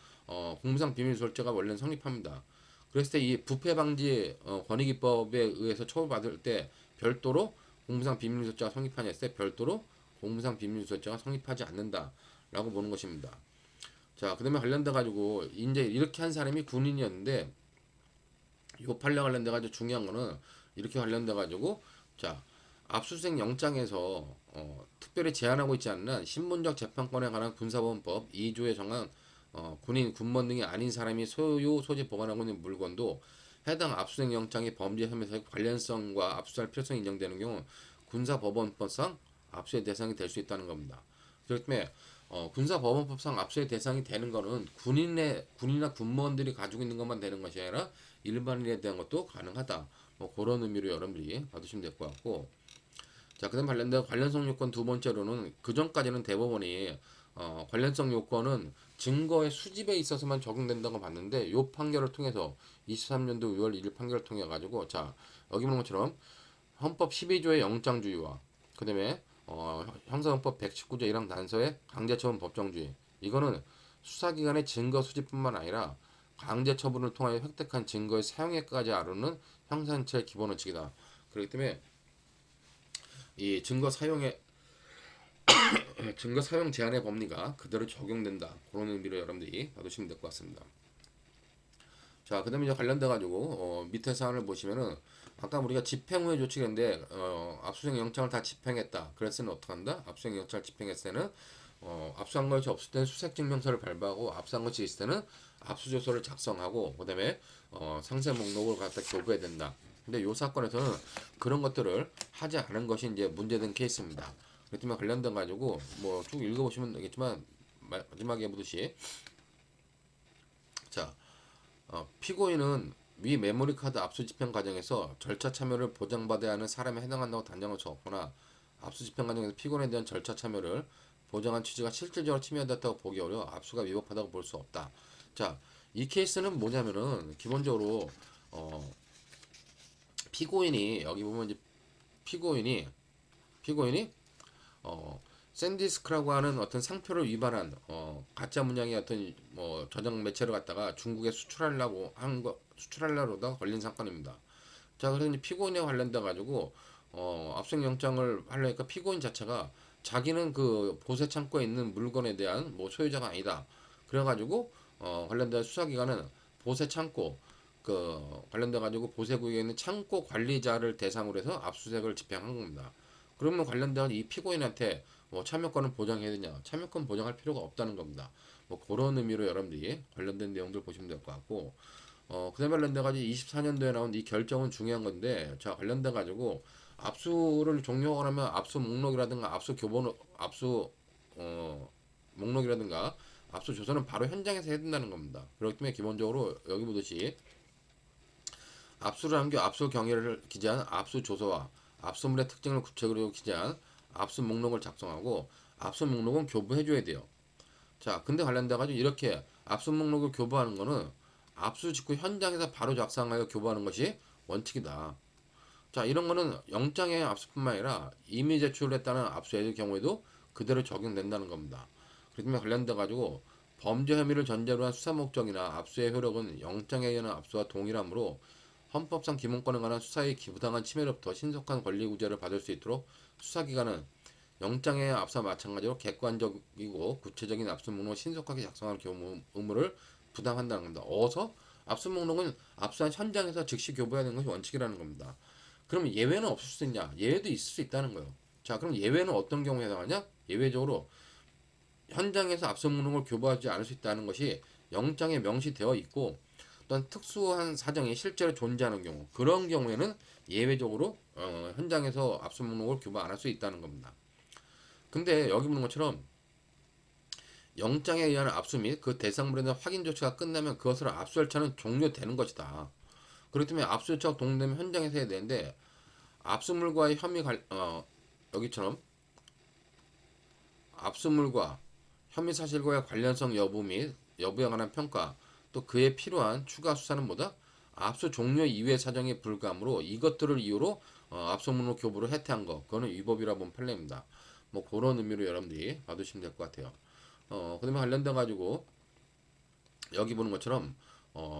공무상 비밀 누설죄가 원래는 성립합니다. 그랬을 때 이 부패 방지 권익위법에 의해서 처벌받을 때 별도로 공무상 비밀누설자가 성립하냐 했을 때 별도로 공무상 비밀누설자가 성립하지 않는다라고 보는 것입니다. 자, 그다음에 관련돼 가지고 이제 이렇게 한 사람이 군인이었는데 요 판례 관련돼 가지고 중요한 거는 이렇게 관련돼 가지고 자, 압수수색 영장에서 특별히 제한하고 있지 않는 한 신분적 재판권에 관한 군사법원법 2조에 정한 군인, 군번 등이 아닌 사람이 소유, 소지, 보관하고 있는 물건도 해당 압수수색 영장이 범죄 혐의의 관련성과 압수할 필요성이 인정되는 경우 군사법원법상 압수의 대상이 될 수 있다는 겁니다. 그렇기 때문에 군사법원법상 압수의 대상이 되는 거는 군이나 군무원들이 가지고 있는 것만 되는 것이 아니라 일반인에 대한 것도 가능하다. 뭐 그런 의미로 여러분들이 봐두시면 될 것 같고, 자, 그다음 관련된 관련성 요건 두 번째로는 그 전까지는 대법원이 관련성 요건은 증거의 수집에 있어서만 적용된다고 봤는데 요 판결을 통해서 23년도 6월 1일 판결을 통해 가지고 자, 여기 보는 것처럼 헌법 12조의 영장주의와 그다음에 형사헌법 119조 1항 단서의 강제처분 법정주의, 이거는 수사기관의 증거 수집뿐만 아니라 강제처분을 통하여 획득한 증거의 사용에까지 아르는 형사처의 기본 원칙이다. 그렇기 때문에 이 증거 사용 제한의 법리가 그대로 적용된다. 그런 의미로 여러분들이 봐두시면 될 것 같습니다. 자, 그다음에 이제 관련돼 가지고 밑에 사안을 보시면은 아까 우리가 집행 후에 조치인데 압수수색 영장을 다 집행했다. 그랬을 때는 어떻게 한다? 압수수색 영장을 집행했을 때는 압수한 것이 없을 때는 수색 증명서를 발부하고 압수한 것이 있을 때는 압수조서를 작성하고 그다음에 상세 목록을 갖다 교부해야 된다. 근데 이 사건에서는 그런 것들을 하지 않은 것이 이제 문제된 케이스입니다. 그렇기 때문에 관련된 가지고 뭐 쭉 읽어보시면 되겠지만 마지막에 보듯이 자, 피고인은 위 메모리 카드 압수 집행 과정에서 절차 참여를 보장받아야 하는 사람에 해당한다고 단정할 수 없거나 압수 집행 과정에서 피고인에 대한 절차 참여를 보장한 취지가 실질적으로 침해됐다고 보기 어려워 압수가 위법하다고 볼 수 없다. 자, 이 케이스는 뭐냐면은 기본적으로 어, 피고인이 여기 보면 이제 피고인이 샌디스크라고 하는 어떤 상표를 위반한 가짜 문양의 어떤 뭐 저장 매체를 갖다가 중국에 수출하려다 걸린 사건입니다. 자, 그래서 이제 피고인에 관련돼 가지고 압수수색 영장을 하려니까 피고인 자체가 자기는 그 보세 창고에 있는 물건에 대한 뭐 소유자가 아니다. 그래가지고 관련된 수사기관은 보세 창고 관련돼 가지고 보세구역에 있는 창고 관리자를 대상으로 해서 압수수색을 집행한 겁니다. 그러면 관련된 이 피고인한테 뭐 참여권을 보장해야 되냐? 참여권 보장할 필요가 없다는 겁니다. 뭐 그런 의미로 여러분들이 관련된 내용들 보시면 될 것 같고, 그다음에 관련돼 가지고 24년도에 나온 이 결정은 중요한 건데, 자, 관련돼 가지고 압수를 종료하면 압수 목록이라든가 목록이라든가 압수 조서는 바로 현장에서 해야 된다는 겁니다. 그렇기 때문에 기본적으로 여기 보듯이 압수를 한겨 압수 경위를 기재한 압수 조서와 압수물의 특징을 구체적으로 기재한 압수 목록을 작성하고 압수 목록은 교부해줘야 돼요. 자, 근데 관련돼 가지고 이렇게 압수 목록을 교부하는 거는 압수 직후 현장에서 바로 작성하여 교부하는 것이 원칙이다. 자, 이런 거는 영장의 압수뿐만 아니라 이미 제출했다는 압수의 경우에도 그대로 적용된다는 겁니다. 그렇기 때문에 관련돼 가지고 범죄 혐의를 전제로 한 수사 목적이나 압수의 효력은 영장에 의한 압수와 동일하므로 헌법상 기본권에 관한 수사의 기부당한 침해로부터 신속한 권리 구제를 받을 수 있도록 수사기관은 영장의 압수와 마찬가지로 객관적이고 구체적인 압수 목록을 신속하게 작성하는 경우 의무를 부담한다는 겁니다. 어서 압수 목록은 압수한 현장에서 즉시 교부해야 되는 것이 원칙이라는 겁니다. 그러면 예외는 없을 수 있냐? 예외도 있을 수 있다는 거예요. 자, 그럼 예외는 어떤 경우에 해당하냐? 예외적으로 현장에서 압수 목록을 교부하지 않을 수 있다는 것이 영장에 명시되어 있고 어떤 특수한 사정이 실제로 존재하는 경우, 그런 경우에는 예외적으로 현장에서 압수 목록을 교부 안 할 수 있다는 겁니다. 근데 여기 보는 것처럼 영장에 의한 압수 및 그 대상물에 대한 확인 조치가 끝나면 그것으로 압수 절차는 종료되는 것이다. 그렇기 때문에 압수 절차가 동되면 현장에서 해야 되는데 압수물과의 여기처럼 압수물과 혐의 사실과의 관련성 여부 및 여부에 관한 평가, 또 그에 필요한 추가 수사는 뭐다? 압수 종료 이후의 사정에 불과하므로 이것들을 이유로 압수물로 교부를 해태한 거, 그거는 위법이라 본 판례입니다. 뭐 그런 의미로 여러분들이 봐두시면 될 것 같아요. 그다음에 관련돼 가지고 여기 보는 것처럼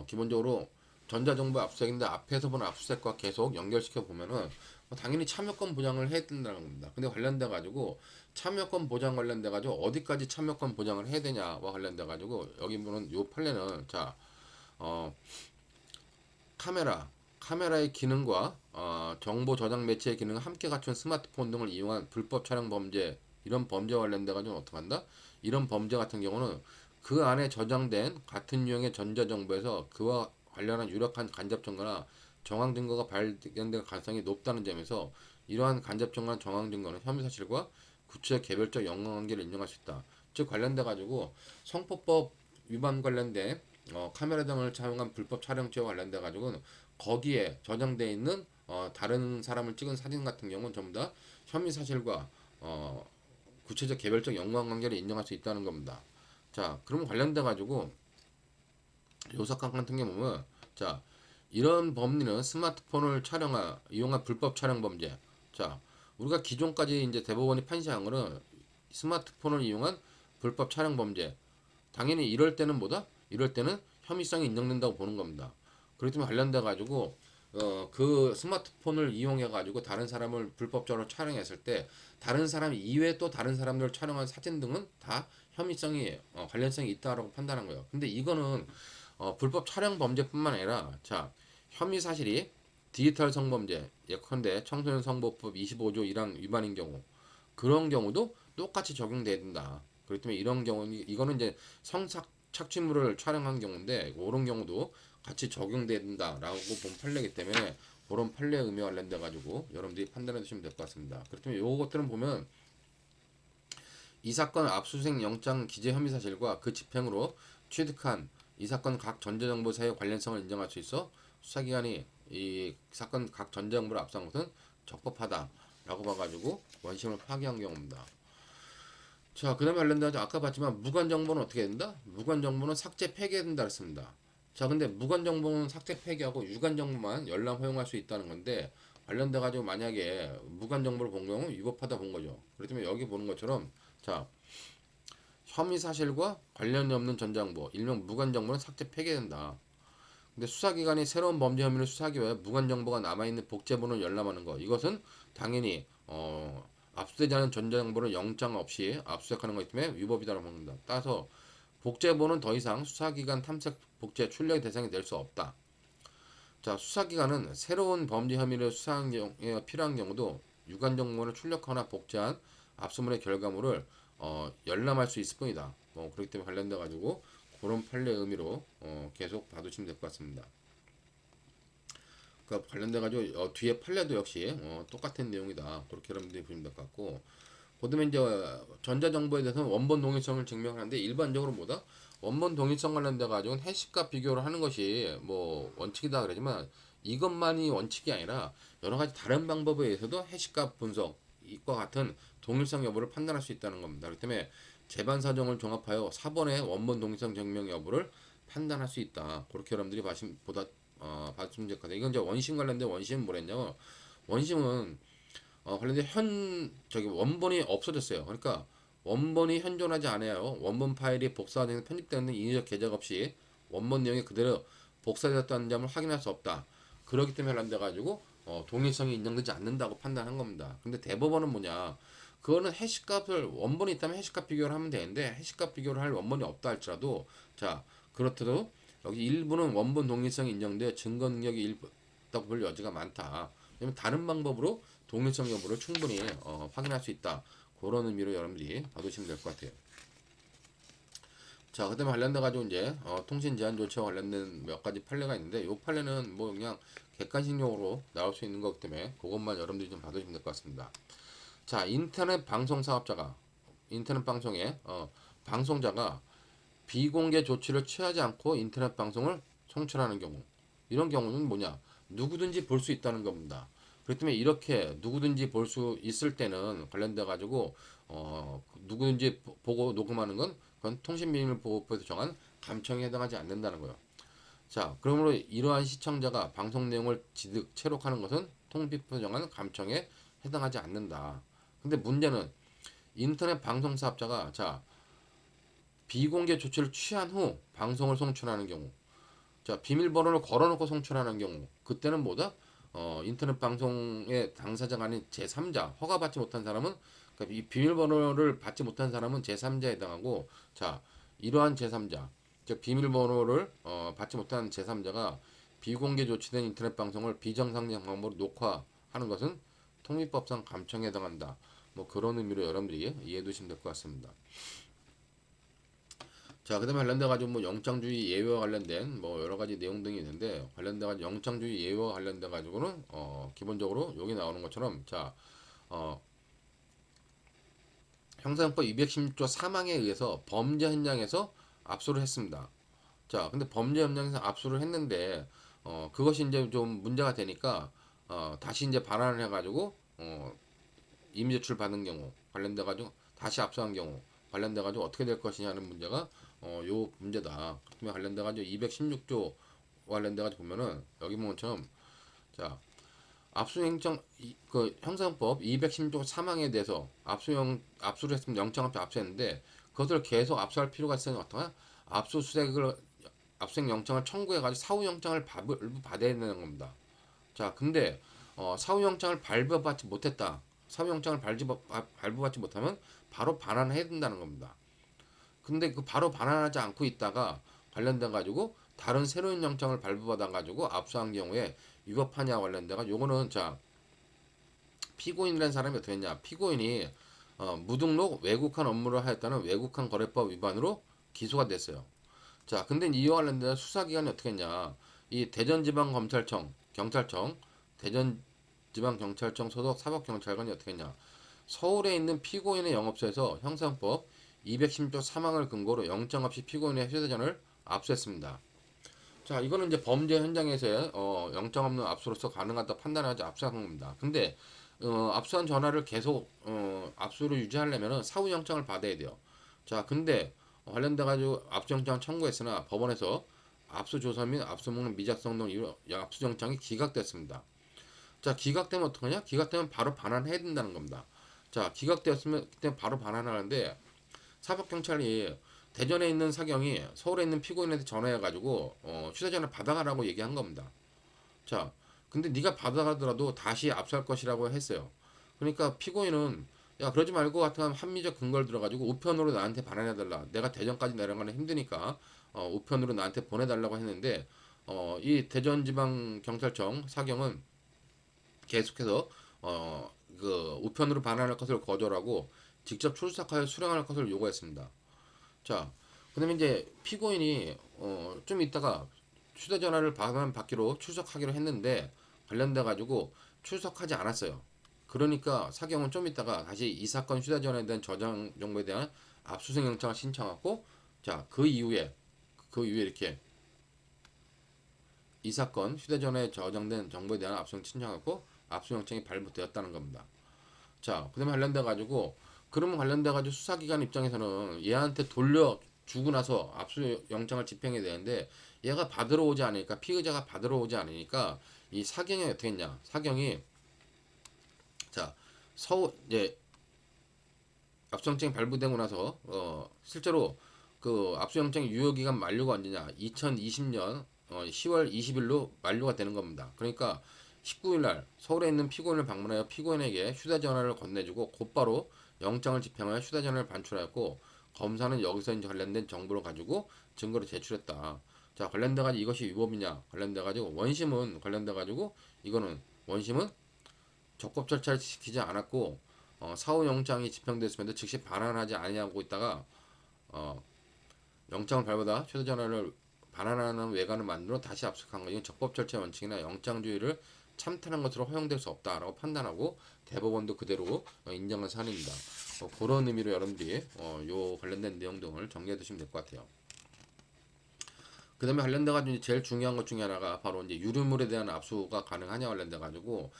기본적으로 전자정보 압수수색인데 앞에서 본 압수수색과 계속 연결시켜 보면은 당연히 참여권 보장을 해야 된다는 겁니다. 근데 관련돼 가지고 참여권 보장 관련돼 가지고 어디까지 참여권 보장을 해야 되냐와 관련돼 가지고 여기 보는 요 판례는 자, 어, 카메라의 기능과 정보 저장 매체의 기능을 함께 갖춘 스마트폰 등을 이용한 불법 촬영 범죄, 이런 범죄 관련돼 가지고 어떻게 한다? 이런 범죄 같은 경우는 그 안에 저장된 같은 유형의 전자정보에서 그와 관련한 유력한 간접 증거나 정황 증거가 발견될 가능성이 높다는 점에서 이러한 간접 증거나 정황 증거는 혐의 사실과 구체적 개별적 연관관계를 인정할 수 있다. 즉 관련돼 가지고 성폭법 위반 관련된 카메라 등을 사용한 불법 촬영죄와 관련돼 가지고는 거기에 저장돼 있는 다른 사람을 찍은 사진 같은 경우는 전부 다 혐의 사실과 구체적 개별적 연관관계를 인정할 수 있다는 겁니다. 자, 그럼 관련돼 가지고 요 사건 같은 경우 보면 자, 이런 법리는 스마트폰을 이용한 불법 촬영 범죄. 자, 우리가 기존까지 이제 대법원이 판시한 거는 스마트폰을 이용한 불법 촬영 범죄. 당연히 이럴 때는 뭐다? 이럴 때는 혐의성이 인정된다고 보는 겁니다. 그렇기 때문에 관련돼 가지고 그 스마트폰을 이용해 가지고 다른 사람을 불법적으로 촬영했을 때 다른 사람 이외에 또 다른 사람들을 촬영한 사진 등은 다 혐의성이 관련성이 있다라고 판단한 거예요. 근데 이거는 불법 촬영 범죄뿐만 아니라 자, 혐의 사실이 디지털 성범죄 예컨대 청소년 성보법 25조 1항 위반인 경우 그런 경우도 똑같이 적용돼야 된다. 그렇기 때문에 이런 경우는 이거는 이제 성착 착취물을 촬영한 경우인데 이런 경우도 같이 적용돼야 된다라고 본 판례이기 때문에 그런 판례 의미와 관련돼 가지고 여러분들이 판단해 주시면 될 것 같습니다. 그렇기 때문에 요것들은 보면 이 사건 압수수색 영장 기재 혐의 사실과 그 집행으로 취득한 이 사건 각 전자정보 사용 관련성을 인정할 수 있어 수사기관이 이 사건 각 전자정보를 압수한 것은 적법하다라고 봐가지고 원심을 파기한 경우입니다. 자, 그 다음에 관련돼서 아까 봤지만 무관정보는 어떻게 된다? 무관정보는 삭제 폐기해야 된다 그랬습니다. 자, 근데 무관정보는 삭제 폐기하고 유관정보만 열람 허용할 수 있다는 건데 관련돼 가지고 만약에 무관정보를 본 경우 위법하다 본 거죠. 그렇기 때문에 여기 보는 것처럼 자, 혐의 사실과 관련이 없는 전자정보 일명 무관정보는 삭제 폐기된다. 근데 수사기관이 새로운 범죄 혐의를 수사하기 위해 무관정보가 남아있는 복제본을 열람하는 것 이것은 당연히 압수되지 않은 전자정보를 영장 없이 압수수색하는 것이기 때문에 위법이다라고 봅니다. 따라서 복제본은 더 이상 수사기관 탐색 복제 출력 대상이 될 수 없다. 자, 수사기관은 새로운 범죄 혐의를 수사하는 경우에 필요한 경우도 유관 정보를 출력하거나 복제한 압수물의 결과물을 열람할 수 있을 뿐이다. 그렇기 때문에 관련돼 가지고 그런 판례 의미로 계속 봐두시면 될 것 같습니다. 그 관련돼 가지고 뒤에 판례도 역시 똑같은 내용이다. 그렇게 여러분들이 보시면 될 것 같고, 그다음에 이제 전자정보에 대해서는 원본 동일성을 증명하는데 일반적으로 뭐다? 원본 동일성 관련돼 가지고는 해시값 비교를 하는 것이 뭐 원칙이다 그러지만 이것만이 원칙이 아니라 여러 가지 다른 방법에 의해서도 해시값 분석 이과 같은 동일성 여부를 판단할 수 있다는 겁니다. 그렇기 때문에 재반 사정을 종합하여 사본의 원본 동일성 증명 여부를 판단할 수 있다. 그렇게 여러분들이 봤으면 될 것 같아요. 이건 이제 원심 관련된 원심은 뭐랬냐면 원심은 관련된 원본이 없어졌어요. 그러니까 원본이 현존하지 않아요. 원본 파일이 복사되는 편집되는 인위적 계적 없이 원본 내용이 그대로 복사되었다는 점을 확인할 수 없다. 그렇기 때문에 관련돼 가지고 동일성이 인정되지 않는다고 판단한 겁니다. 근데 대법원은 뭐냐? 그거는 해시값을 원본이 있다면 해시값 비교를 하면 되는데 해시값 비교를 할 원본이 없다 할지라도 자, 그렇더라도 여기 일부는 원본 동일성이 인정돼 증거 능력이 있다고 볼 여지가 많다. 왜냐면 다른 방법으로 동일성 여부를 충분히 확인할 수 있다. 그런 의미로 여러분들이 봐두시면 될 것 같아요. 자, 그다음에 관련돼 가지고 이제 통신 제한 조치와 관련된 몇 가지 판례가 있는데 이 판례는 뭐 그냥 객관식용으로 나올 수 있는 거기 때문에 그것만 여러분들이 좀 봐두시면 될 것 같습니다. 자, 인터넷 방송 사업자가 인터넷 방송에 방송자가 비공개 조치를 취하지 않고 인터넷 방송을 송출하는 경우 이런 경우는 뭐냐? 누구든지 볼 수 있다는 겁니다. 그렇기 때문에 이렇게 누구든지 볼 수 있을 때는 관련돼 가지고 누구든지 보고 녹음하는 건 그건 통신비밀보호법에서 정한 감청에 해당하지 않는다는 거예요. 자, 그러므로 이러한 시청자가 방송 내용을 지득 체록하는 것은 통비법에서 정한 감청에 해당하지 않는다. 근데 문제는 인터넷 방송 사업자가 자 비공개 조치를 취한 후 방송을 송출하는 경우 자, 비밀번호를 걸어놓고 송출하는 경우, 그때는 뭐다? 인터넷 방송의 당사자가 아닌 제3자, 허가받지 못한 사람은, 그러니까 이 비밀번호를 받지 못한 사람은 제3자에 해당하고, 자, 이러한 제3자, 즉 비밀번호를 받지 못한 제3자가 비공개 조치된 인터넷 방송을 비정상적 방법으로 녹화하는 것은 통일법상 감청에 해당한다. 뭐 그런 의미로 여러분들이 이해해 두시면 될 것 같습니다. 자, 그다음에 관련돼 가지고 뭐 영장주의 예외와 관련된 뭐 여러 가지 내용 등이 있는데, 관련돼 가지고 영장주의 예외와 관련돼 가지고는 기본적으로 여기 나오는 것처럼, 자, 어 형사형법 216조 3항에 의해서 범죄 현장에서 압수를 했습니다. 자, 근데 범죄 현장에서 압수를 했는데 그것이 이제 좀 문제가 되니까 다시 이제 반환을 해가지고 임의 제출 받은 경우 관련돼 가지고 다시 압수한 경우 관련돼 가지고 어떻게 될 것이냐는 문제가 요 문제다. 그러면 관련돼 가지고 216조 관련돼 가지고 보면은 여기 보면 처럼, 자, 압수행정 그 형사법 216조 3항에 대해서 압수를 했으면 영장 없이 압수했는데 그것을 계속 압수할 필요가 있으면 어떠냐? 압수수색 영장을 청구해 가지고 사후 영장을 받아야 되는 겁니다. 자, 근데 사후영장을 발부받지 못했다. 사후영장을 발부받지 못하면 바로 반환해야 된다는 겁니다. 근데 그 바로 반환하지 않고 있다가 관련돼 가지고 다른 새로운 영장을 발부받아 가지고 압수한 경우에 위법하냐 관련돼 가지고 요거는, 자, 피고인이라는 사람이 어떻게 했냐? 피고인이 무등록 외국한 업무를 하였다는 외국한 거래법 위반으로 기소가 됐어요. 자, 근데 이와 관련된 수사기관이 어떻게 했냐? 이 대전지방검찰청, 경찰청, 대전지방경찰청 소속 사법경찰관이 어떻게 했냐? 서울에 있는 피고인의 영업소에서 형사법 210조 3항을 근거로 영장 없이 피고인의 휴대전화를 압수했습니다. 자, 이거는 이제 범죄 현장에서의 영장 없는 압수로서 가능하다 판단하지 압수한 겁니다. 근데 압수한 전화를 계속 압수를 유지하려면 사후 영장을 받아야 돼요. 자, 근데 관련돼 가지고 압수영장을 청구했으나 법원에서 압수조사 및 압수목록 미작성 등 이유 압수영장이 기각됐습니다. 자, 기각되면 어떡하냐? 기각되면 바로 반환해야 된다는 겁니다. 자, 기각되었으면 그때 바로 반환하는데 사법경찰이 대전에 있는 사경이 서울에 있는 피고인한테 전화해가지고 휴대전화 받아가라고 얘기한 겁니다. 자, 근데 네가 받아가더라도 다시 압수할 것이라고 했어요. 그러니까 피고인은 야, 그러지 말고 같은 합리적 근거를 들어가지고 우편으로 나한테 반환해달라. 내가 대전까지 내려가는 힘드니까 우편으로 나한테 보내달라고 했는데 이 대전지방경찰청 사경은 계속해서 그 우편으로 반환할 것을 거절하고 직접 출석하여 수령할 것을 요구했습니다. 자, 그다음에 이제 피고인이 좀 있다가 휴대전화를 받기로 출석하기로 했는데 관련돼 가지고 출석하지 않았어요. 그러니까 사경은 좀 있다가 다시 이 사건 휴대전화에 대한 저장 정보에 대한 압수수색 영장을 신청하고, 자, 그 이후에 이렇게 이 사건 휴대전화에 저장된 정보에 대한 압수수색 신청하고 압수영장이 발부되었다는 겁니다. 자, 그다음에 관련돼 가지고 그러면 관련돼 가지고 수사기관 입장에서는 얘한테 돌려주고 나서 압수영장을 집행해야 되는데 얘가 받으러 오지 않으니까, 피의자가 받으러 오지 않으니까 이 사경이 어떻게 했냐? 사경이, 자, 서울 이제 압수영장이 발부되고 나서 실제로 그 압수영장 유효기간 만료가 언제냐? 2020년 10월 20일로 만료가 되는 겁니다. 그러니까 19일 날 서울에 있는 피고인을 방문하여 피고인에게 휴대전화를 건네주고 곧바로 영장을 집행하여 휴대전화를 반출하였고, 검사는 여기서 이제 관련된 정보를 가지고 증거를 제출했다. 자, 관련돼 가지고 이것이 위법이냐? 관련돼 가지고 원심은 관련돼 가지고 이거는 원심은 적법 절차를 지키지 않았고 사후 영장이 집행됐음에도 즉시 반환하지 아니하고 있다가 영장을 발부다 휴대전화를 반환하는 외관을 만들어 다시 압수한 것, 이건 적법 절차 원칙이나 영장주의를 참탈한 것으로 허용될 수 없다라고 판단하고 대법원도 그대로 인정한 사안입니다. 그런 의미로 여러분들이 요 관련된 내용 등을 정리해 두시면 될 것 같아요. 그 다음에 관련돼 가지고 제일 중요한 것 중에 하나가 바로 이제 유류물에 대한 압수가 가능하냐 관련돼 가지고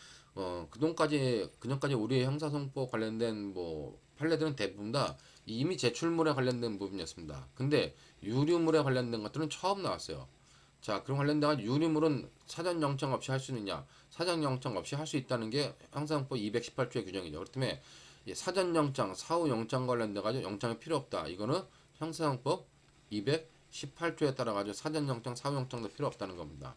그전까지 우리의 형사소송법 관련된 뭐 판례들은 대부분 다 이미 제출물에 관련된 부분이었습니다. 근데 유류물에 관련된 것들은 처음 나왔어요. 자, 그럼 관련된 유류물은 사전 영장 없이 할 수 있느냐? 사전 영장 없이 할 수 있다는 게 형사소송법 218조의 규정이죠. 그렇다면 사전 영장, 사후 영장 관련돼 가지고 영장이 필요 없다. 이거는 형사소송법 200 18조에 따라 가지고 사전영장, 사후영장도 필요 없다는 겁니다.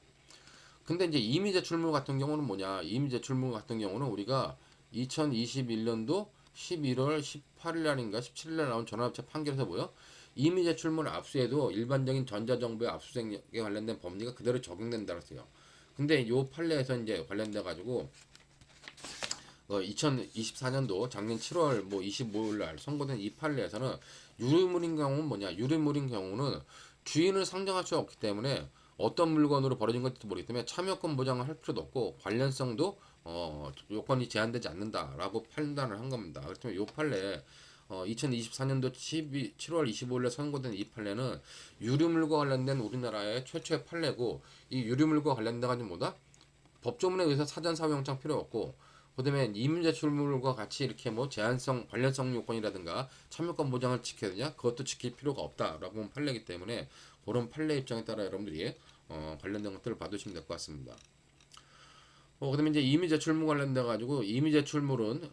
근데 이제 임의제출물 같은 경우는 뭐냐? 임의제출물 같은 경우는 우리가 2021년도 11월 18일 날인가 17일 날 나온 전환합체 판결에서 뭐요? 임의제출물 압수에도 일반적인 전자정보의 압수수색에 관련된 법리가 그대로 적용된다 그랬어요. 근데 요 판례에서 이제 관련돼 가지고 2024년도 작년 7월 뭐 25일 날 선고된 이 판례에서는 유리물인 경우는 뭐냐? 유리물인 경우는 주인을 상정할 수 없기 때문에 어떤 물건으로 벌어진 건지도 모르기 때문에 참여권 보장을 할 필요도 없고 관련성도 요건이 제한되지 않는다라고 판단을 한 겁니다. 그렇다면 요 판례 2024년도 7월 25일에 선고된 이 판례는 유류물과 관련된 우리나라의 최초의 판례고 이 유류물과 관련된 가지고 뭐다? 법조문에 의해서 사전 사후영장 필요 없고 그다음에 임의제출물과 같이 이렇게 뭐 제한성 관련성 요건이라든가 참여권 보장을 지켜야 되냐 그것도 지킬 필요가 없다라고 하는 판례이기 때문에 그런 판례 입장에 따라 여러분들이 관련된 것들을 봐두시면 될 것 같습니다. 그다음에 이제 임의제출물 관련돼 가지고 임의제출물은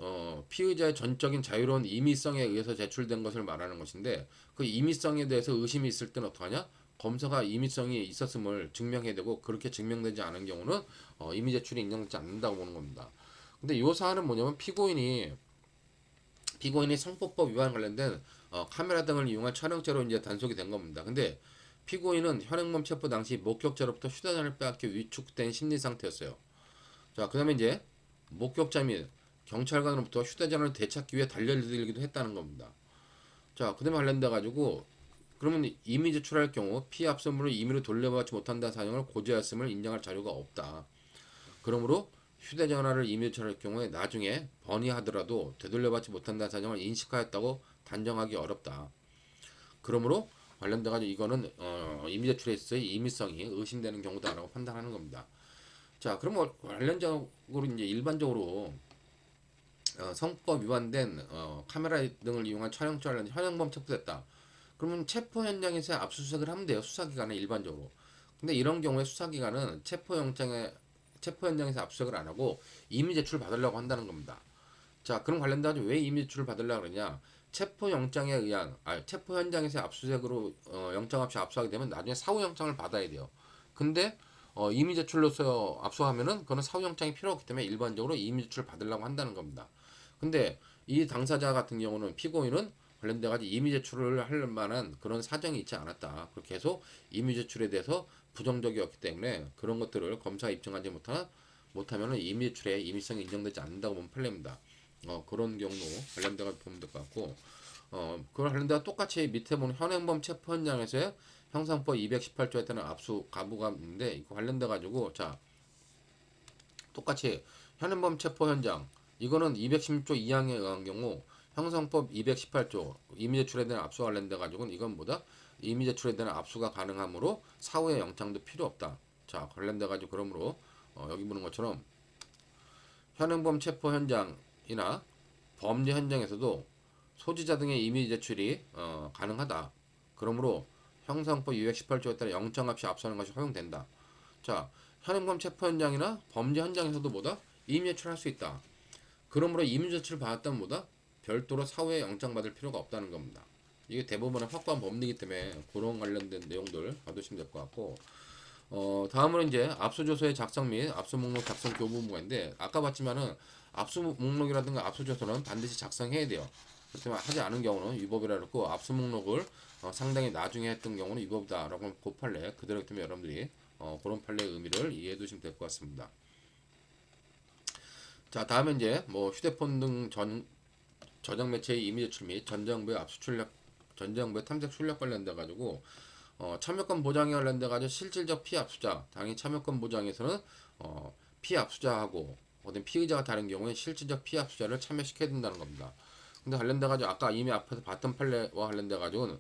피의자의 전적인 자유로운 임의성에 의해서 제출된 것을 말하는 것인데 그 임의성에 대해서 의심이 있을 때는 어떡하냐? 검사가 임의성이 있었음을 증명해야 되고 그렇게 증명되지 않은 경우는 임의제출이 인정되지 않는다고 보는 겁니다. 근데 이 사안은 뭐냐면 피고인이 성폭법 위반 관련된 카메라 등을 이용한 촬영죄로 이제 단속이 된 겁니다. 근데 피고인은 현행범 체포 당시 목격자로부터 휴대전화를 빼앗겨 위축된 심리 상태였어요. 자, 그다음에 이제 목격자 및 경찰관으로부터 휴대전화를 되찾기 위해 달려들기도 했다는 겁니다. 자, 그다음에 관련돼 가지고 그러면 임의 제출할 경우 피의 압수물을 임의로 돌려받지 못한다는 사정을 고지하였음을 인정할 자료가 없다. 그러므로 휴대전화를 임의 제출할 경우에 나중에 번의하더라도 되돌려받지 못한다는 사정을 인식하였다고 단정하기 어렵다. 그러므로 관련돼 가지고 이거는 임의 제출에 있어서의 임의성이 의심되는 경우다라고 판단하는 겁니다. 자, 그러면 관련적으로 이제 일반적으로 성법 위반된 카메라 등을 이용한 촬영죄 관련 현행범 체포됐다. 그러면 체포 현장에서 압수수색을 하면 돼요. 수사기관에 일반적으로. 근데 이런 경우에 수사기관은 체포 현장에서 압수수색을 안 하고 임의 제출 받으려고 한다는 겁니다. 자, 그럼 관련돼 가지고 왜 임의 제출을 받으려고 그러냐? 체포 영장에 의한 체포 현장에서 압수수색으로 영장 없이 압수하게 되면 나중에 사후 영장을 받아야 돼요. 근데 임의 제출로서 압수하면은 그거는 사후 영장이 필요 없기 때문에 일반적으로 임의 제출 받으려고 한다는 겁니다. 근데 이 당사자 같은 경우는 피고인은 관련돼 가지고 임의 제출을 할 만한 그런 사정이 있지 않았다. 그렇게 해서 임의 제출에 대해서 부정적이었기 때문에 그런 것들을 검사가 입증하지 못하면은 임의 제출의 임의성이 인정되지 않는다고 보면 판례입니다. 그런 경우 관련돼 가지고 보면 될 것 같고 그걸 관련돼 똑같이 밑에 보면 현행범 체포 현장에서의 형사법 218조에 따른 압수 가부가 있는데 이거 관련돼 가지고 자 똑같이 현행범 체포 현장 이거는 216조 2항에 의한 경우 형사법 218조 임의제출에 대한 압수 관련돼 가지고는 이건 뭐다? 임의제출에 대한 압수가 가능하므로 사후에 영장도 필요 없다. 자 관련돼 가지고 그러므로 여기 보는 것처럼 현행범 체포 현장이나 범죄 현장에서도 소지자 등의 임의제출이 가능하다. 그러므로 형사법 218조에 따라 영장 없이 압수하는 것이 허용된다. 자, 현행범 체포 현장이나 범죄 현장에서도 뭐다? 임의제출할 수 있다. 그러므로 임의제출 받았다면 뭐다? 별도로 사후에 영장 받을 필요가 없다는 겁니다. 이게 대부분의 확고한 법리이기 때문에 그런 관련된 내용들 봐두시면 될 것 같고 다음으로 이제 압수조서의 작성 및 압수목록 작성 교부문가 있는데 아까 봤지만은 압수목록이라든가 압수조서는 반드시 작성해야 돼요. 그렇지만 하지 않은 경우는 위법이라 그랬고 압수목록을 상당히 나중에 했던 경우는 위법이다라고 하면 그 판례 그대로 때문에 여러분들이 그런 판례의 의미를 이해해 두시면 될 것 같습니다. 자 다음에 이제 뭐 휴대폰 등 저장 매체의 임의 제출 및 전 정부의 탐색 출력 관련돼 가지고 참여권 보장에 관련돼 가지고 실질적 피압수자 당연히 참여권 보장에서는 피압수자하고 어떤 피의자가 다른 경우에 실질적 피압수자를 참여시켜야 된다는 겁니다. 근데 관련돼 가지고 아까 이미 앞에서 봤던 판례와 관련돼 가지고는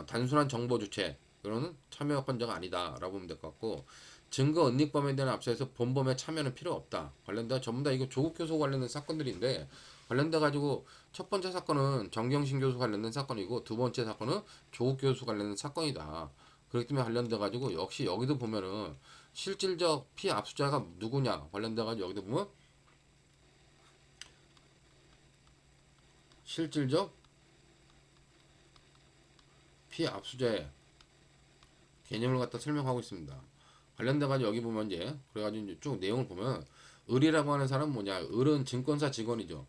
단순한 정보 주체 그거는 참여권자가 아니다라고 보면 될 것 같고 증거 은닉범에 대한 압수에서 본범의 참여는 필요 없다. 관련돼 전부 다 이거 조국 교수 관련된 사건들인데 관련돼 가지고 첫 번째 사건은 정경심 교수 관련된 사건이고 두 번째 사건은 조국 교수 관련된 사건이다. 그렇기 때문에 관련돼 가지고 역시 여기도 보면은 실질적 피압수자가 누구냐 관련돼 가지고 여기도 보면 실질적 피압수자의 개념을 갖다 설명하고 있습니다. 관련돼 가지고 여기 보면 이제 그래가지고 이제 쭉 내용을 보면 을이라고 하는 사람은 뭐냐? 을은 증권사 직원이죠.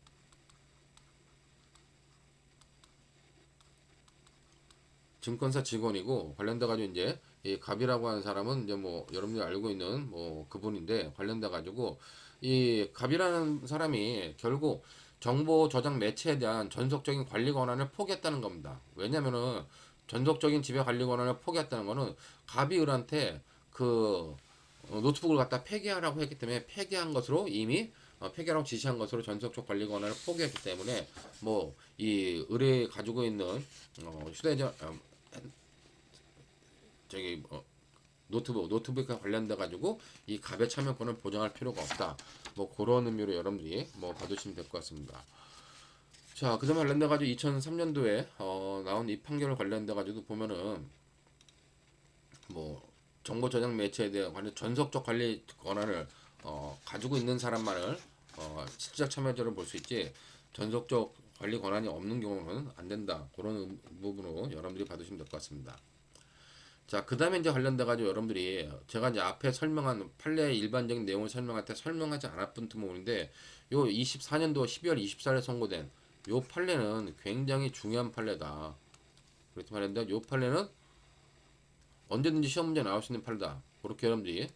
증권사 직원이고 관련돼 가지고 이제 이 갑이라고 하는 사람은 이제 뭐 여러분들이 알고 있는 뭐 그분인데 관련돼 가지고 이 갑이라는 사람이 결국 정보 저장 매체에 대한 전속적인 관리 권한을 포기했다는 겁니다. 왜냐면은 전속적인 지배 관리 권한을 포기했다는 거는 갑이 을한테 그 노트북을 갖다 폐기하라고 했기 때문에 폐기한 것으로 이미 폐기하라고 지시한 것으로 전속적 관리 권한을 포기했기 때문에 뭐 이 을이 가지고 있는 휴대전 저기 노트북과 관련돼 가지고 이 갑의 참여권을 보장할 필요가 없다. 뭐 그런 의미로 여러분들이 뭐 봐두시면 될 것 같습니다. 자, 그점 관련돼 가지고 2003년도에 나온 이 판결을 관련돼 가지고 보면은 뭐 정보 저장 매체에 대한 관련 전속적 관리 권한을 가지고 있는 사람만을 실질적 참여자를 볼 수 있지 전속적 관리 권한이 없는 경우는 안 된다. 그런 부분으로 여러분들이 받으시면 될 것 같습니다. 자, 그 다음에 이제 관련돼 가지고 여러분들이 제가 이제 앞에 설명한 판례의 일반적인 내용을 설명할 때 설명하지 않았던 부분인데 요 24년도 12월 24일에 선고된 요 판례는 굉장히 중요한 판례다. 그렇게 말했는데 요 판례는 언제든지 시험 문제 나올 수 있는 판례다. 그렇게 여러분들이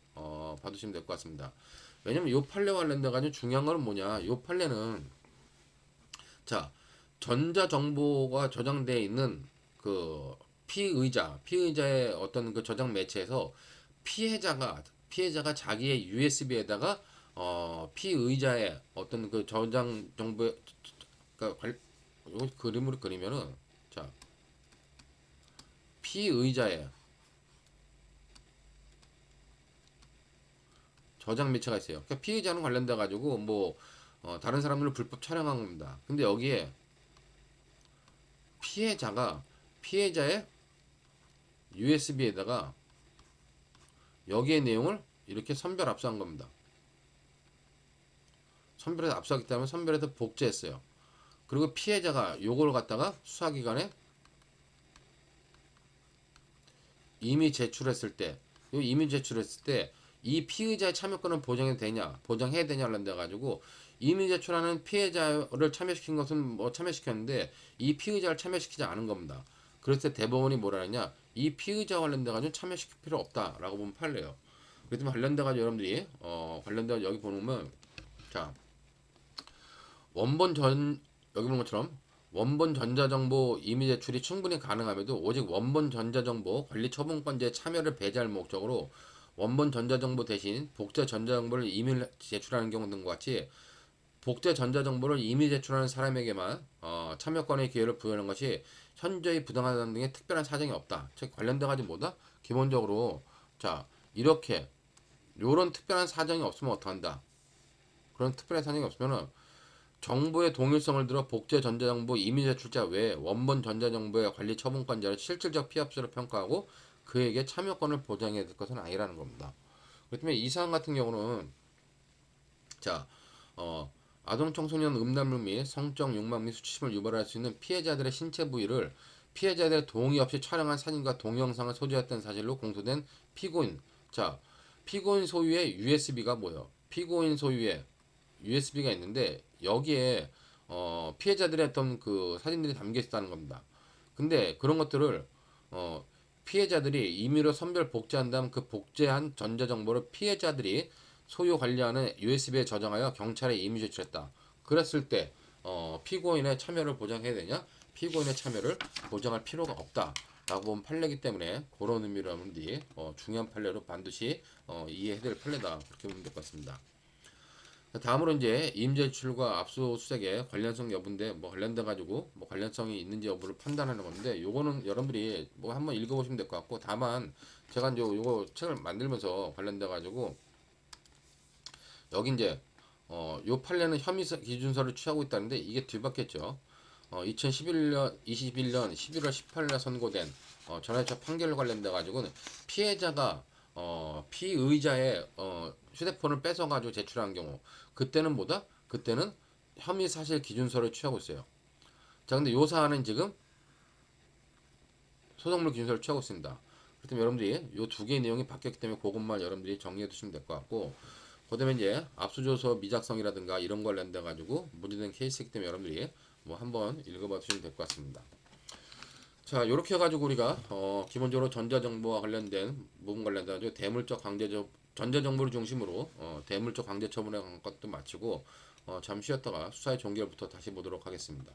봐두시면 될 것 같습니다. 왜냐면 요 판례와 관련돼 가지고 중요한 거는 뭐냐? 요 판례는 자, 전자 정보가 저장되어 있는 그 피의자의 어떤 그 저장 매체에서 피해자가 자기의 USB에다가 피의자의 어떤 그 저장 정보에 그러니까 이거 그림으로 그리면은 자, 피의자의 저장 매체가 있어요. 그러니까 피의자는 관련돼 가지고 뭐 다른 사람들을 불법 촬영한 겁니다. 근데 여기에 피해자의 USB에다가 여기의 내용을 이렇게 선별 압수한 겁니다. 선별해서 압수하기 때문에 선별해서 복제했어요. 그리고 피해자가 요걸 갖다가 수사기관에 이미 제출했을 때, 이 피의자의 참여권은 보장해야 되냐 하는데 가지고 이미 제출하는 피해자를 참여시킨 것은 뭐 참여시켰는데 이 피의자를 참여시키지 않은 겁니다. 그래서 대법원이 뭐라 하냐? 이 피의자 관련돼 가지고 참여시킬 필요 없다라고 보면 판례요. 그래서 관련돼 가지고 여러분들이 관련돼 여기 보면 자 원본 전 여기 보는 것처럼 원본 전자정보 이미 제출이 충분히 가능함에도 오직 원본 전자정보 관리 처분권자의 참여를 배제할 목적으로 원본 전자정보 대신 복제 전자정보를 이미 제출하는 경우 등과 같이 복제 전자정보를 이미 제출하는 사람에게만 참여권의 기회를 부여하는 것이 현저히 부당하다는 등의 특별한 사정이 없다. 즉 관련돼 가지고 뭐다? 기본적으로 자 이렇게 요런 특별한 사정이 없으면 어떡한다? 그런 특별한 사정이 없으면은 정보의 동일성을 들어 복제 전자정보 이미 제출자 외에 원본 전자정보의 관리 처분권자를 실질적 피합수로 평가하고 그에게 참여권을 보장해야 될 것은 아니라는 겁니다. 그렇기 때문에 이 사안 같은 경우는 자, 아동 청소년 음란물 및 성적 욕망 및 수치심을 유발할 수 있는 피해자들의 신체 부위를 피해자들의 동의 없이 촬영한 사진과 동영상을 소지했던 사실로 공소된 피고인. 자, 피고인 소유의 USB가 뭐예요? 피고인 소유의 USB가 있는데 여기에 피해자들의 어떤 그 사진들이 담겨 있다는 겁니다. 근데 그런 것들을 피해자들이 임의로 선별 복제한 다음 그 복제한 전자정보를 피해자들이 소유 관리하는 USB에 저장하여 경찰에 임의 제출했다. 그랬을 때 피고인의 참여를 보장해야 되냐? 피고인의 참여를 보장할 필요가 없다. 라고 보면 판례이기 때문에 그런 의미로 하면 중요한 판례로 반드시 이해해야 될 판례다. 그렇게 보면 될 것 같습니다. 다음으로 이제 임제출과 압수수색의 관련성 여부인데 뭐 관련돼 가지고 뭐 관련성이 있는지 여부를 판단하는 건데 요거는 여러분들이 뭐 한번 읽어보시면 될 것 같고 다만 제가 이제 요거 책을 만들면서 관련돼 가지고 여기 이제 요 판례는 혐의 기준서를 취하고 있다는데 이게 뒤바뀌었죠. 2021년 11월 18일에 선고된 전화위치 판결 관련돼 가지고는 피해자가 피의자의 휴대폰을 뺏어 가지고 제출한 경우 그때는 뭐다? 그때는 혐의 사실 기준서를 취하고 있어요. 자, 근데 요 사안은 지금 소송물 기준서를 취하고 있습니다. 그렇다면 여러분들이 요 두 개의 내용이 바뀌었기 때문에 그것만 여러분들이 정리해 두시면 될 것 같고, 그다음에 이제 압수조서 미작성이라든가 이런 관련돼 가지고 문제된 케이스이기 때문에 여러분들이 뭐 한번 읽어봐 주시면 될 것 같습니다. 자, 이렇게 해가지고 우리가 기본적으로 전자정보와 관련된 부분 관련돼가지고 대물적 강제적 전자정보를 중심으로 대물적 강제처분에 관한 것도 마치고 잠시 쉬었다가 수사의 종결부터 다시 보도록 하겠습니다.